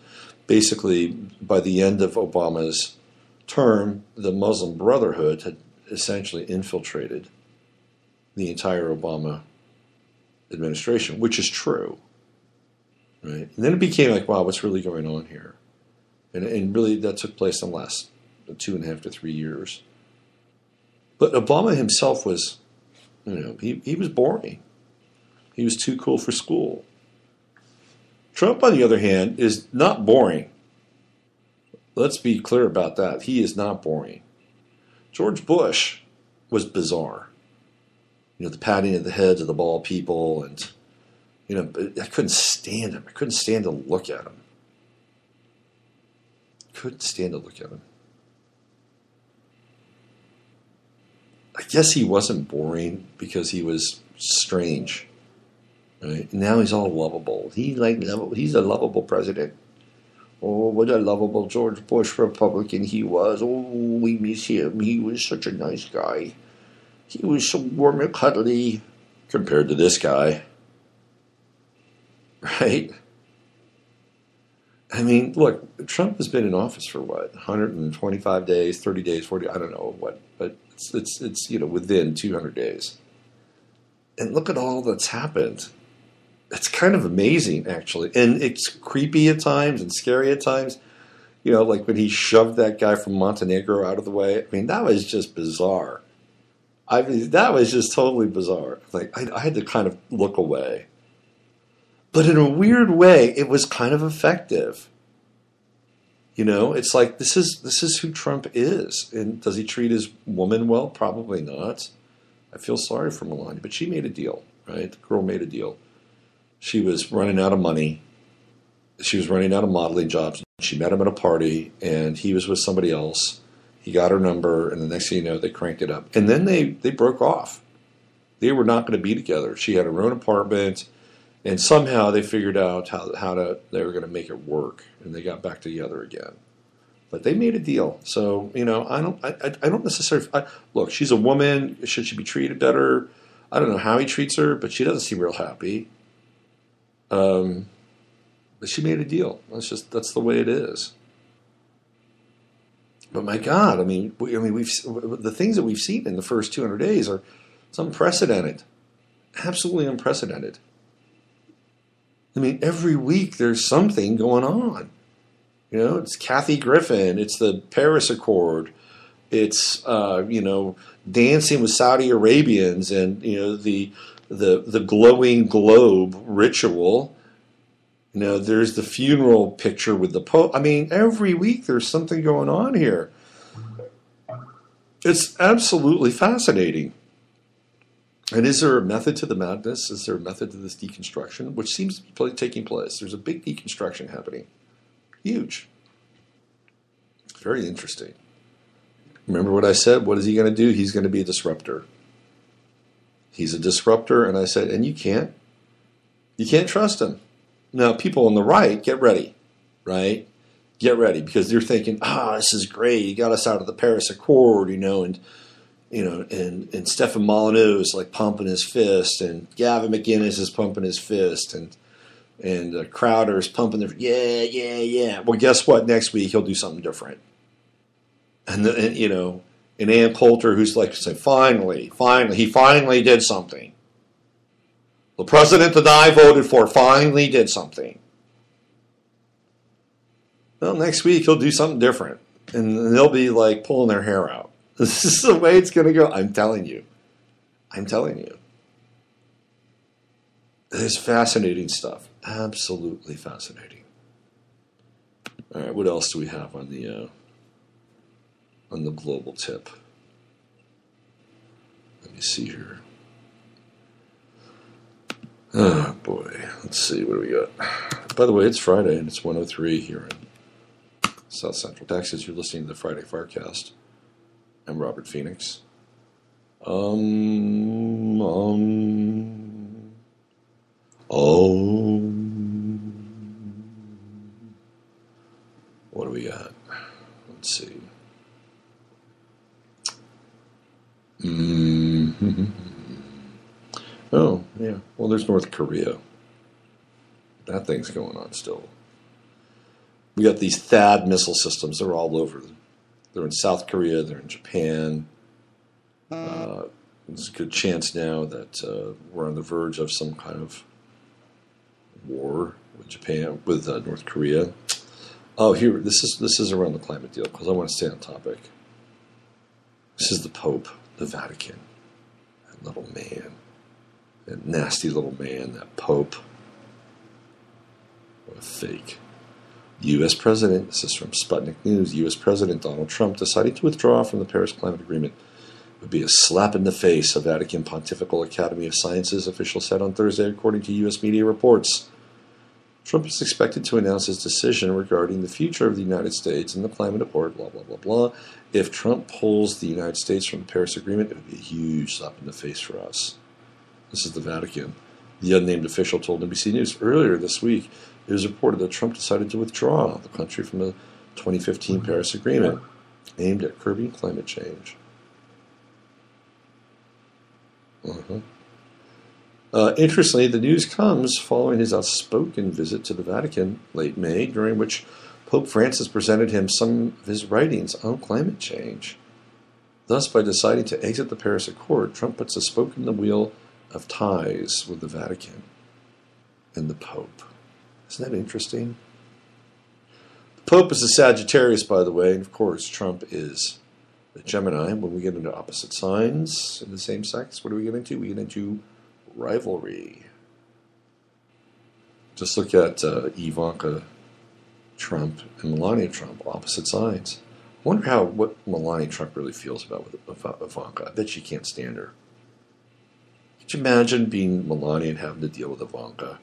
basically by the end of Obama's term, the Muslim Brotherhood had essentially infiltrated the entire Obama administration, which is true. Right? And then it became like, wow, what's really going on here? And really that took place in the last 2.5 to 3 years. But Obama himself was, he was boring. He was too cool for school. Trump, on the other hand, is not boring. Let's be clear about that. He is not boring. George Bush was bizarre. The patting of the heads of the bald people, and I couldn't stand him. I couldn't stand to look at him. I guess he wasn't boring because he was strange. Right? Now he's all lovable. He's a lovable president. Oh, what a lovable George Bush Republican he was. Oh, we miss him. He was such a nice guy. He was so warm and cuddly compared to this guy. Right? I mean, look, Trump has been in office for what? 125 days, 30 days, 40, I don't know what, but it's within 200 days. And look at all that's happened. It's kind of amazing, actually. And it's creepy at times and scary at times. Like when he shoved that guy from Montenegro out of the way. I mean, that was just bizarre. I mean, that was just totally bizarre. Like, I had to kind of look away. But in a weird way, it was kind of effective. It's like, this is who Trump is. And does he treat his woman well? Probably not. I feel sorry for Melania, but she made a deal, right? The girl made a deal. She was running out of money. She was running out of modeling jobs. She met him at a party, and he was with somebody else. He got her number, and the next thing you know, they cranked it up. And then they broke off. They were not going to be together. She had her own apartment, and somehow they figured out they were going to make it work, and they got back together again. But they made a deal. So, I don't necessarily look, she's a woman. Should she be treated better? I don't know how he treats her, but she doesn't seem real happy. But she made a deal. That's the way it is. But my God, we've the things that we've seen in the first 200 days it's unprecedented, absolutely unprecedented. Every week there's something going on. It's Kathy Griffin, it's the Paris Accord, it's dancing with Saudi Arabians, and the glowing globe ritual. There's the funeral picture with the Pope. Every week there's something going on here. It's absolutely fascinating. And is there a method to the madness? Is there a method to this deconstruction? Which seems to be taking place. There's a big deconstruction happening. Huge. Very interesting. Remember what I said? What is he going to do? He's going to be a disruptor. He's a disruptor, and I said, and you can't trust him. Now, people on the right, get ready, right? get ready, because they're thinking, this is great. You got us out of the Paris Accord, and Stefan Molyneux is like pumping his fist, and Gavin McInnes is pumping his fist, and Crowder is pumping their yeah. Well, guess what? Next week he'll do something different, and Ann Coulter, who's like saying, finally, he finally did something. The president that I voted for finally did something. Well, next week he'll do something different, and they'll be like pulling their hair out. This is the way it's going to go. I'm telling you. It is fascinating stuff. Absolutely fascinating. All right, what else do we have on the global tip? Let me see here. Oh boy, let's see, what do we got? By the way, it's Friday and it's 1:03 here in South Central Texas. You're listening to the Friday FARcast. I'm Robert Phoenix. What do we got? Let's see. Oh, yeah. Well, there's North Korea. That thing's going on still. We got these THAAD missile systems. They're all over. They're in South Korea. They're in Japan. There's a good chance now that we're on the verge of some kind of war with Japan, with North Korea. Oh, here, this is around the climate deal, because I want to stay on topic. This is the Pope, the Vatican. That little man. That nasty little man, that Pope. What a fake. U.S. President, this is from Sputnik News, U.S. President Donald Trump deciding to withdraw from the Paris Climate Agreement would be a slap in the face, a Vatican Pontifical Academy of Sciences official said on Thursday, according to U.S. media reports. Trump is expected to announce his decision regarding the future of the United States and the climate accord, blah, blah, blah, blah. If Trump pulls the United States from the Paris Agreement, it would be a huge slap in the face for us. This is the Vatican. The unnamed official told NBC News earlier this week it was reported that Trump decided to withdraw the country from the 2015 Paris Agreement aimed at curbing climate change. Interestingly, the news comes following his outspoken visit to the Vatican late May, during which Pope Francis presented him some of his writings on climate change. Thus, by deciding to exit the Paris Accord, Trump puts a spoke in the wheel of ties with the Vatican and the Pope. Isn't that interesting? The Pope is a Sagittarius, by the way, and of course Trump is a Gemini. When we get into opposite signs in the same sex, what do we get into? We get into rivalry. Just look at Ivanka Trump and Melania Trump, opposite signs. I wonder what Melania Trump really feels about Ivanka. I bet she can't stand her. Could you imagine being Melania and having to deal with Ivanka?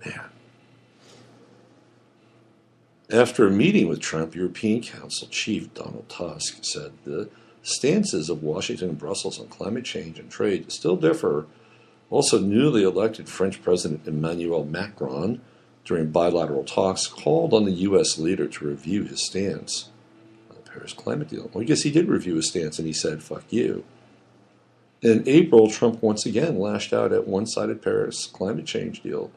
Man. After a meeting with Trump, European Council Chief Donald Tusk said the stances of Washington and Brussels on climate change and trade still differ. Also, newly elected French President Emmanuel Macron, during bilateral talks, called on the U.S. leader to review his stance on the Paris climate deal. Well, I guess he did review his stance, and he said, fuck you. In April, Trump once again lashed out at one-sided Paris climate change deal,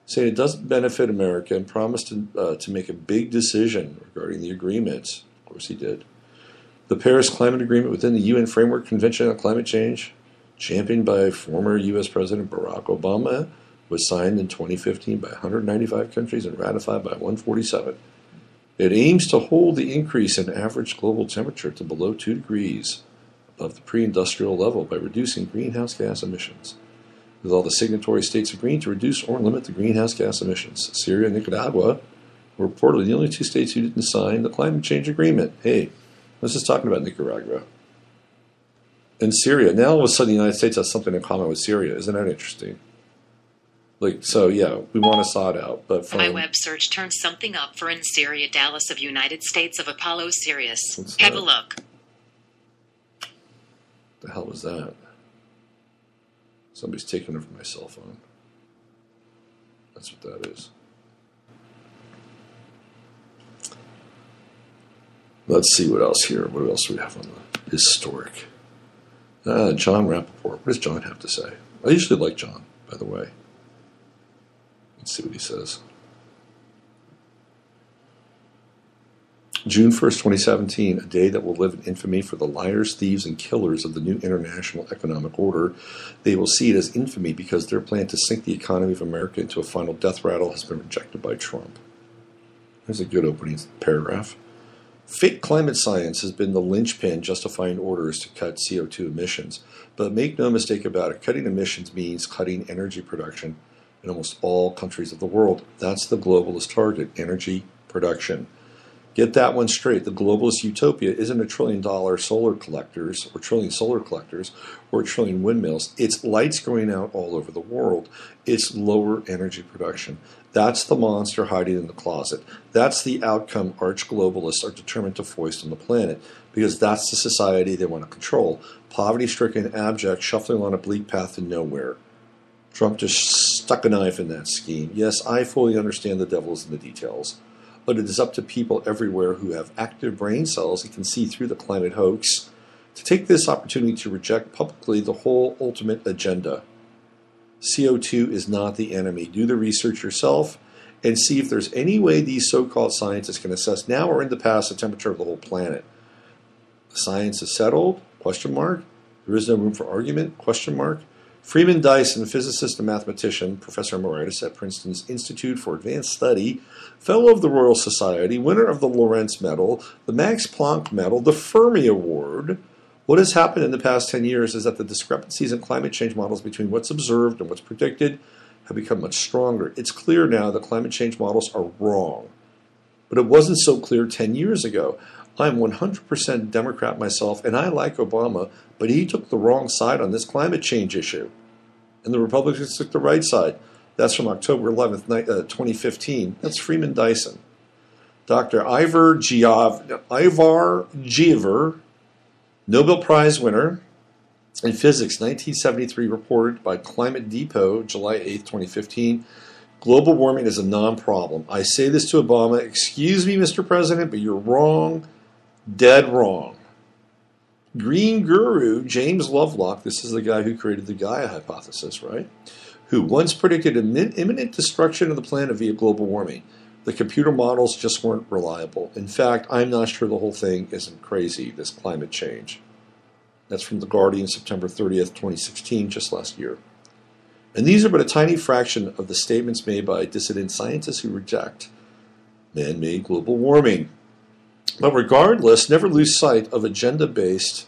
saying it doesn't benefit America, and promised to make a big decision regarding the agreement. Of course he did. The Paris Climate Agreement within the UN Framework Convention on Climate Change, championed by former U.S. President Barack Obama, was signed in 2015 by 195 countries and ratified by 147. It aims to hold the increase in average global temperature to below 2 degrees above the pre-industrial level by reducing greenhouse gas emissions, with all the signatory states agreeing to reduce or limit the greenhouse gas emissions. Syria and Nicaragua were reportedly the only 2 states who didn't sign the climate change agreement. Hey, let's just talking about Nicaragua. And Syria. Now all of a sudden the United States has something in common with Syria. Isn't that interesting? So yeah, we want Assad out, but My web search turns something up for in Syria, Dallas of United States of Apollo Sirius. Have a look. The hell was that? Somebody's taking it from my cell phone. That's what that is. Let's see what else here. What else do we have on the historic? John Rappaport. What does John have to say? I usually like John, by the way. Let's see what he says. June 1st, 2017, a day that will live in infamy for the liars, thieves, and killers of the new international economic order. They will see it as infamy because their plan to sink the economy of America into a final death rattle has been rejected by Trump. There's a good opening paragraph. Fake climate science has been the linchpin justifying orders to cut CO2 emissions. But make no mistake about it, cutting emissions means cutting energy production in almost all countries of the world. That's the globalist target, energy production. Get that one straight. The globalist utopia isn't $1 trillion solar collectors or trillion solar collectors or a trillion windmills. It's lights going out all over the world. It's lower energy production. That's the monster hiding in the closet. That's the outcome arch globalists are determined to foist on the planet because that's the society they want to control. Poverty-stricken, abject, shuffling on a bleak path to nowhere. Trump just stuck a knife in that scheme. Yes, I fully understand the devil is in the details. But it is up to people everywhere who have active brain cells and can see through the climate hoax to take this opportunity to reject publicly the whole ultimate agenda. CO2 is not the enemy. Do the research yourself and see if there's any way these so-called scientists can assess now or in the past the temperature of the whole planet. The science is settled? Question mark. There is no room for argument? Question mark. Freeman Dyson, physicist and mathematician, professor emeritus at Princeton's Institute for Advanced Study, fellow of the Royal Society, winner of the Lorentz Medal, the Max Planck Medal, the Fermi Award. What has happened in the past 10 years is that the discrepancies in climate change models between what's observed and what's predicted have become much stronger. It's clear now that climate change models are wrong. But it wasn't so clear 10 years ago. I'm 100% Democrat myself, and I like Obama, but he took the wrong side on this climate change issue. And the Republicans took the right side. That's from October 11th, 2015. That's Freeman Dyson. Dr. Ivar Giaever, Nobel Prize winner in physics, 1973, reported by Climate Depot, July 8th, 2015. Global warming is a non-problem. I say this to Obama, excuse me, Mr. President, but you're wrong, dead wrong. Green guru James Lovelock, this is the guy who created the Gaia hypothesis, right? Who once predicted imminent destruction of the planet via global warming. The computer models just weren't reliable. In fact, I'm not sure the whole thing isn't crazy, this climate change. That's from The Guardian, September 30th, 2016, just last year. And these are but a tiny fraction of the statements made by dissident scientists who reject man-made global warming. But regardless, never lose sight of agenda based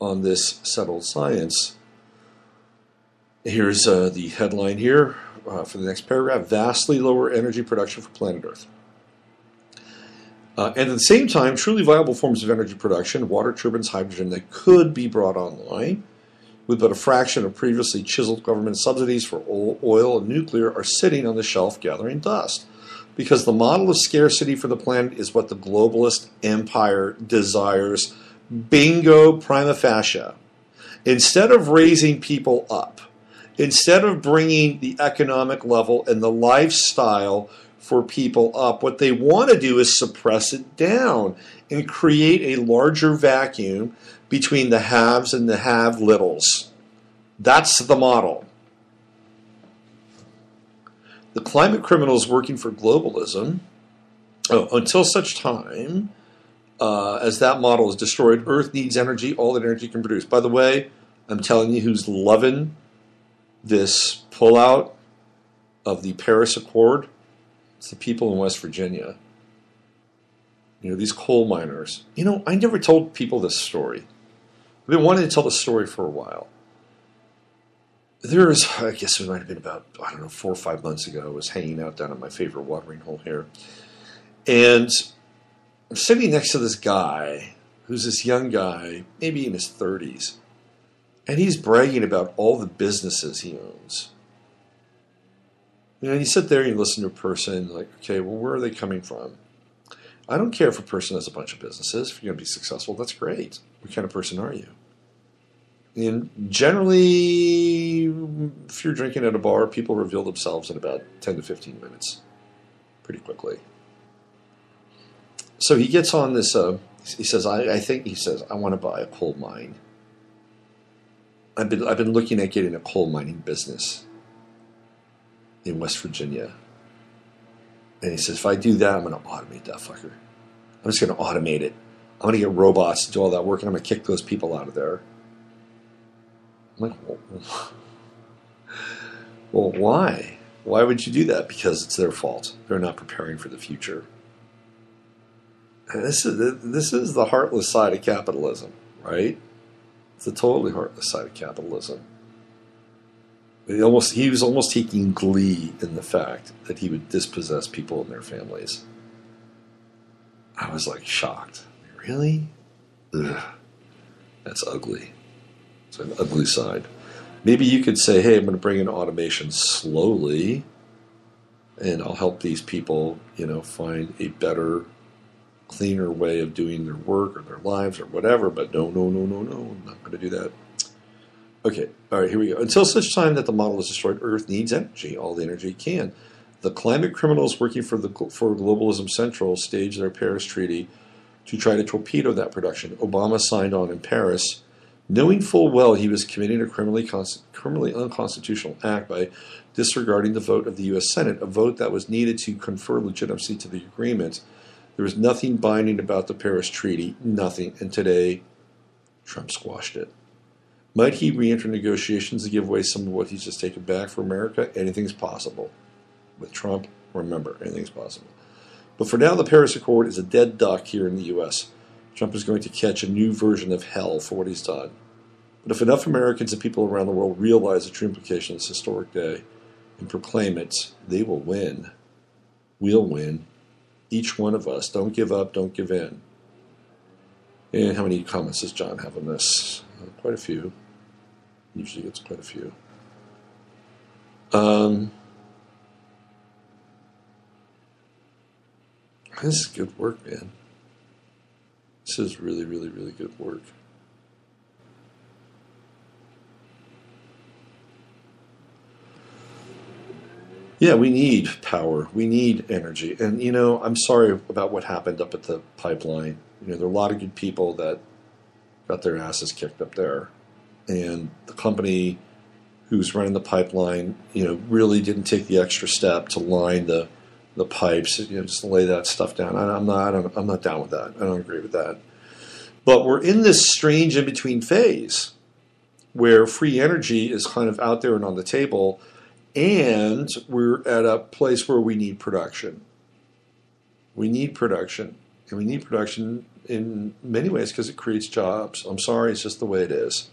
on this settled science. Here's the headline here for the next paragraph. Vastly lower energy production for planet Earth. And at the same time, truly viable forms of energy production, water turbines, hydrogen, that could be brought online with but a fraction of previously chiseled government subsidies for oil and nuclear are sitting on the shelf gathering dust. Because the model of scarcity for the planet is what the globalist empire desires. Bingo prima facie. Instead of raising people up, instead of bringing the economic level and the lifestyle for people up, what they want to do is suppress it down and create a larger vacuum between the haves and the have-littles. That's the model. The climate criminals working for globalism, until such time as that model is destroyed, Earth needs energy, all that energy can produce. By the way, I'm telling you who's loving this pullout of the Paris Accord. It's the people in West Virginia. You know, these coal miners. You know, I never told people this story. I've been wanting to tell the story for a while. I guess it might have been about, 4 or 5 months ago. I was hanging out down at my favorite watering hole here. And I'm sitting next to this guy, who's this young guy, maybe in his 30s. And he's bragging about all the businesses he owns. You know, you sit there and you listen to a person, like, okay, well, where are they coming from? I don't care if a person has a bunch of businesses. If you're going to be successful, that's great. What kind of person are you? And generally, if you're drinking at a bar, people reveal themselves in about 10 to 15 minutes, pretty quickly. So he gets on this. He says, I want to buy a coal mine. I've been looking at getting a coal mining business in West Virginia. And he says, if I do that, I'm going to automate that fucker. I'm just going to automate it. I'm going to get robots to do all that work, and I'm going to kick those people out of there. I'm like, well, why? Why would you do that? Because it's their fault. They're not preparing for the future. And this is the heartless side of capitalism, right? It's the totally heartless side of capitalism. He was almost taking glee in the fact that he would dispossess people and their families. I was like shocked. Really? Ugh. That's ugly. It's an ugly side. Maybe you could say, hey, I'm going to bring in automation slowly, and I'll help these people, find a better, cleaner way of doing their work or their lives or whatever. But no, I'm not going to do that. Okay, all right, here we go. Until such time that the model is destroyed, Earth needs energy, all the energy it can. The climate criminals working for Globalism Central staged their Paris Treaty to try to torpedo that production. Obama signed on in Paris, knowing full well he was committing a criminally unconstitutional act by disregarding the vote of the U.S. Senate, a vote that was needed to confer legitimacy to the agreement. There was nothing binding about the Paris Treaty, nothing, and today Trump squashed it. Might he re-enter negotiations to give away some of what he's just taken back for America? Anything's possible. With Trump, remember, anything's possible. But for now, the Paris Accord is a dead duck here in the U.S. Trump is going to catch a new version of hell for what he's done. But if enough Americans and people around the world realize the true implications of this historic day and proclaim it, they will win. We'll win. Each one of us. Don't give up. Don't give in. And how many comments does John have on this? Quite a few. Usually gets quite a few. This is good work, man. This is really, really, really good work. Yeah, we need power. We need energy. And, I'm sorry about what happened up at the pipeline. There are a lot of good people that got their asses kicked up there. And the company who's running the pipeline, really didn't take the extra step to line the pipes, just lay that stuff down. I'm not down with that. I don't agree with that. But we're in this strange in-between phase where free energy is kind of out there and on the table, and we're at a place where we need production. We need production, and we need production in many ways because it creates jobs. I'm sorry, it's just the way it is.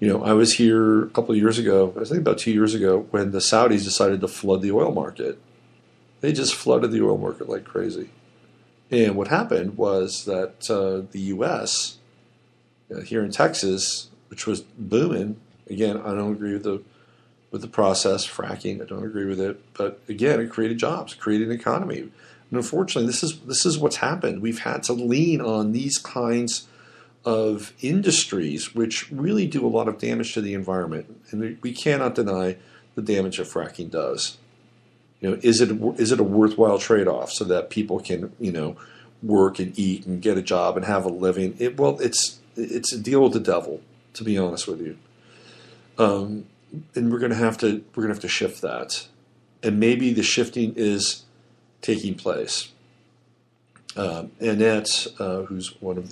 I was here a couple of years ago, I think about 2 years ago, when the Saudis decided to flood the oil market. They just flooded the oil market like crazy. And what happened was that the U.S., here in Texas, which was booming, again, I don't agree with the process, fracking, I don't agree with it, but again, it created jobs, it created an economy. And unfortunately, this is what's happened. We've had to lean on these kinds of industries which really do a lot of damage to the environment. And we cannot deny the damage that fracking does. Is it a worthwhile trade-off so that people can, work and eat and get a job and have a living? It's a deal with the devil, to be honest with you. And we're gonna have to shift that. And maybe the shifting is taking place. Annette, who's one of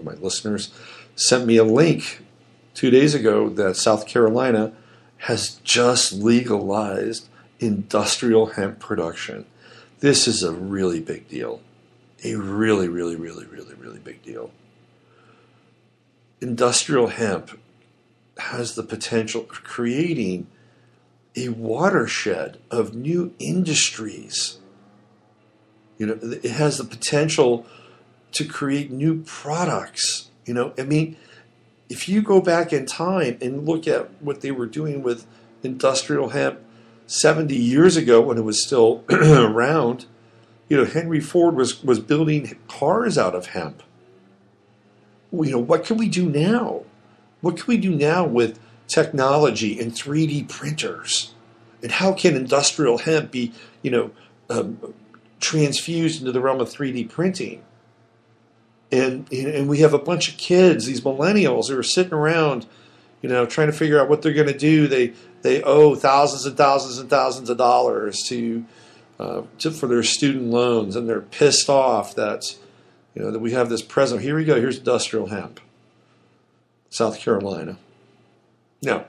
my listeners, sent me a link 2 days ago that South Carolina has just legalized industrial hemp production. This is a really big deal. A really, really, really, really, really big deal. Industrial hemp has the potential of creating a watershed of new industries. It has the potential to create new products. If you go back in time and look at what they were doing with industrial hemp 70 years ago when it was still around, Henry Ford was building cars out of hemp. What can we do now? What can we do now with technology and 3D printers? And how can industrial hemp be, transfused into the realm of 3D printing. And we have a bunch of kids, these millennials, who are sitting around, trying to figure out what they're going to do. They owe thousands and thousands and thousands of dollars for their student loans, and they're pissed off that that we have this present. Here we go. Here's industrial hemp, South Carolina. Now,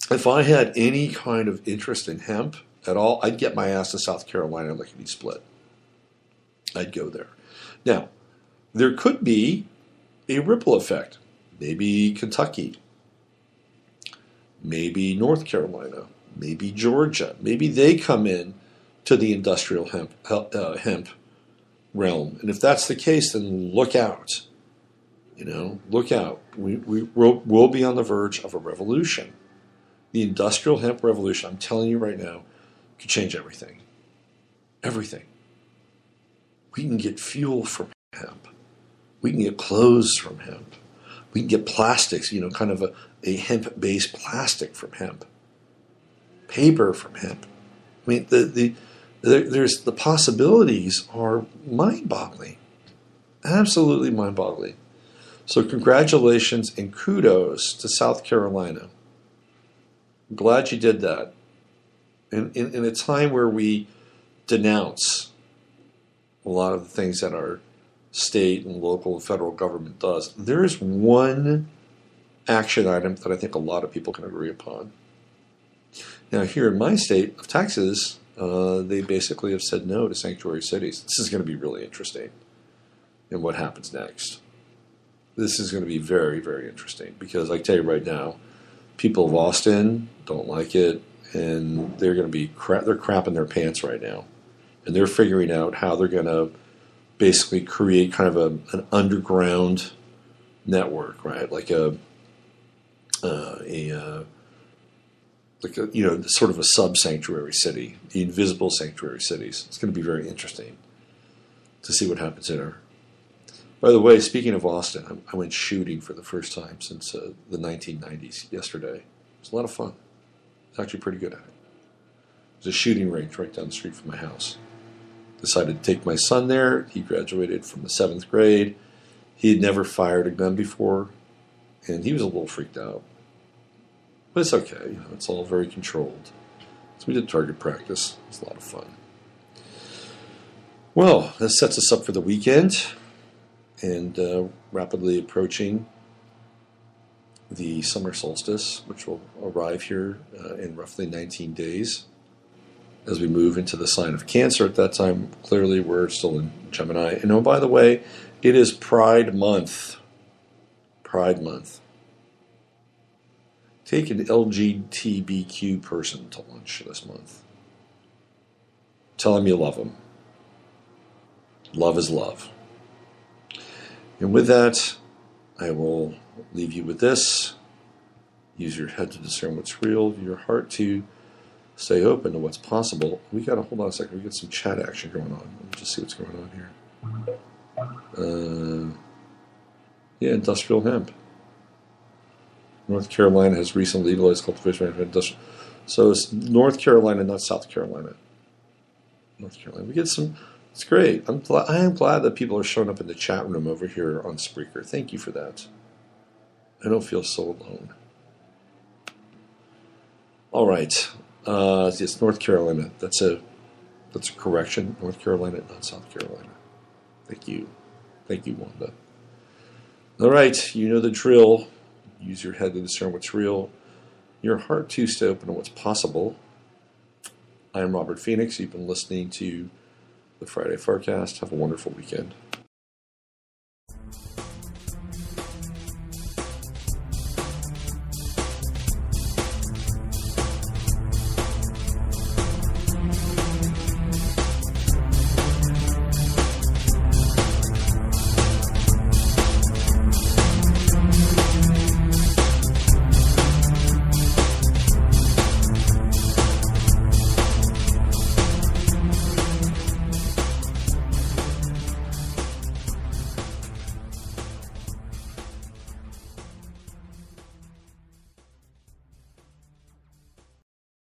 if I had any kind of interest in hemp at all, I'd get my ass to South Carolina lickety split. I'd go there. Now, there could be a ripple effect. Maybe Kentucky, maybe North Carolina, maybe Georgia. Maybe they come in to the industrial hemp realm. And if that's the case, then look out. Look out. We'll be on the verge of a revolution. The industrial hemp revolution, I'm telling you right now, could change everything. Everything. We can get fuel from hemp. We can get clothes from hemp. We can get plastics, kind of a hemp-based plastic from hemp. Paper from hemp. I mean, there's the possibilities are mind-boggling. Absolutely mind-boggling. So congratulations and kudos to South Carolina. I'm glad you did that. In a time where we denounce a lot of the things that our state and local and federal government does, there is one action item that I think a lot of people can agree upon. Now, here in my state of Texas, they basically have said no to sanctuary cities. This is going to be really interesting in what happens next. This is going to be very, very interesting because I tell you right now, people of Austin don't like it, and they're going to be they're crapping their pants right now, and they're figuring out how they're going to basically create kind of an underground network, right? Like a sort of a sub-sanctuary city, the invisible sanctuary cities. It's going to be very interesting to see what happens there. By the way, speaking of Austin, I went shooting for the first time since the 1990s yesterday. It was a lot of fun. I was actually pretty good at it. There's a shooting range right down the street from my house. Decided to take my son there. He graduated from the 7th grade. He had never fired a gun before, and he was a little freaked out. But it's okay. It's all very controlled. So we did target practice. It was a lot of fun. Well, this sets us up for the weekend, and rapidly approaching the summer solstice, which will arrive here in roughly 19 days. As we move into the sign of Cancer at that time, clearly we're still in Gemini. And oh, by the way, it is Pride Month. Pride Month. Take an LGBTQ person to lunch this month. Tell them you love them. Love is love. And with that, I will leave you with this. Use your head to discern what's real, your heart to stay open to what's possible. We got to hold on a second. We got some chat action going on. Let me just see what's going on here. Industrial hemp. North Carolina has recently legalized cultivation of industrial. So it's North Carolina, not South Carolina. North Carolina. We get some. It's great. I am glad that people are showing up in the chat room over here on Spreaker. Thank you for that. I don't feel so alone. All right. It's North Carolina. That's a correction. North Carolina, not South Carolina. Thank you. Thank you, Wanda. All right. You know the drill. Use your head to discern what's real. Your heart to stay open to what's possible. I am Robert Phoenix. You've been listening to the Friday FARcast. Have a wonderful weekend.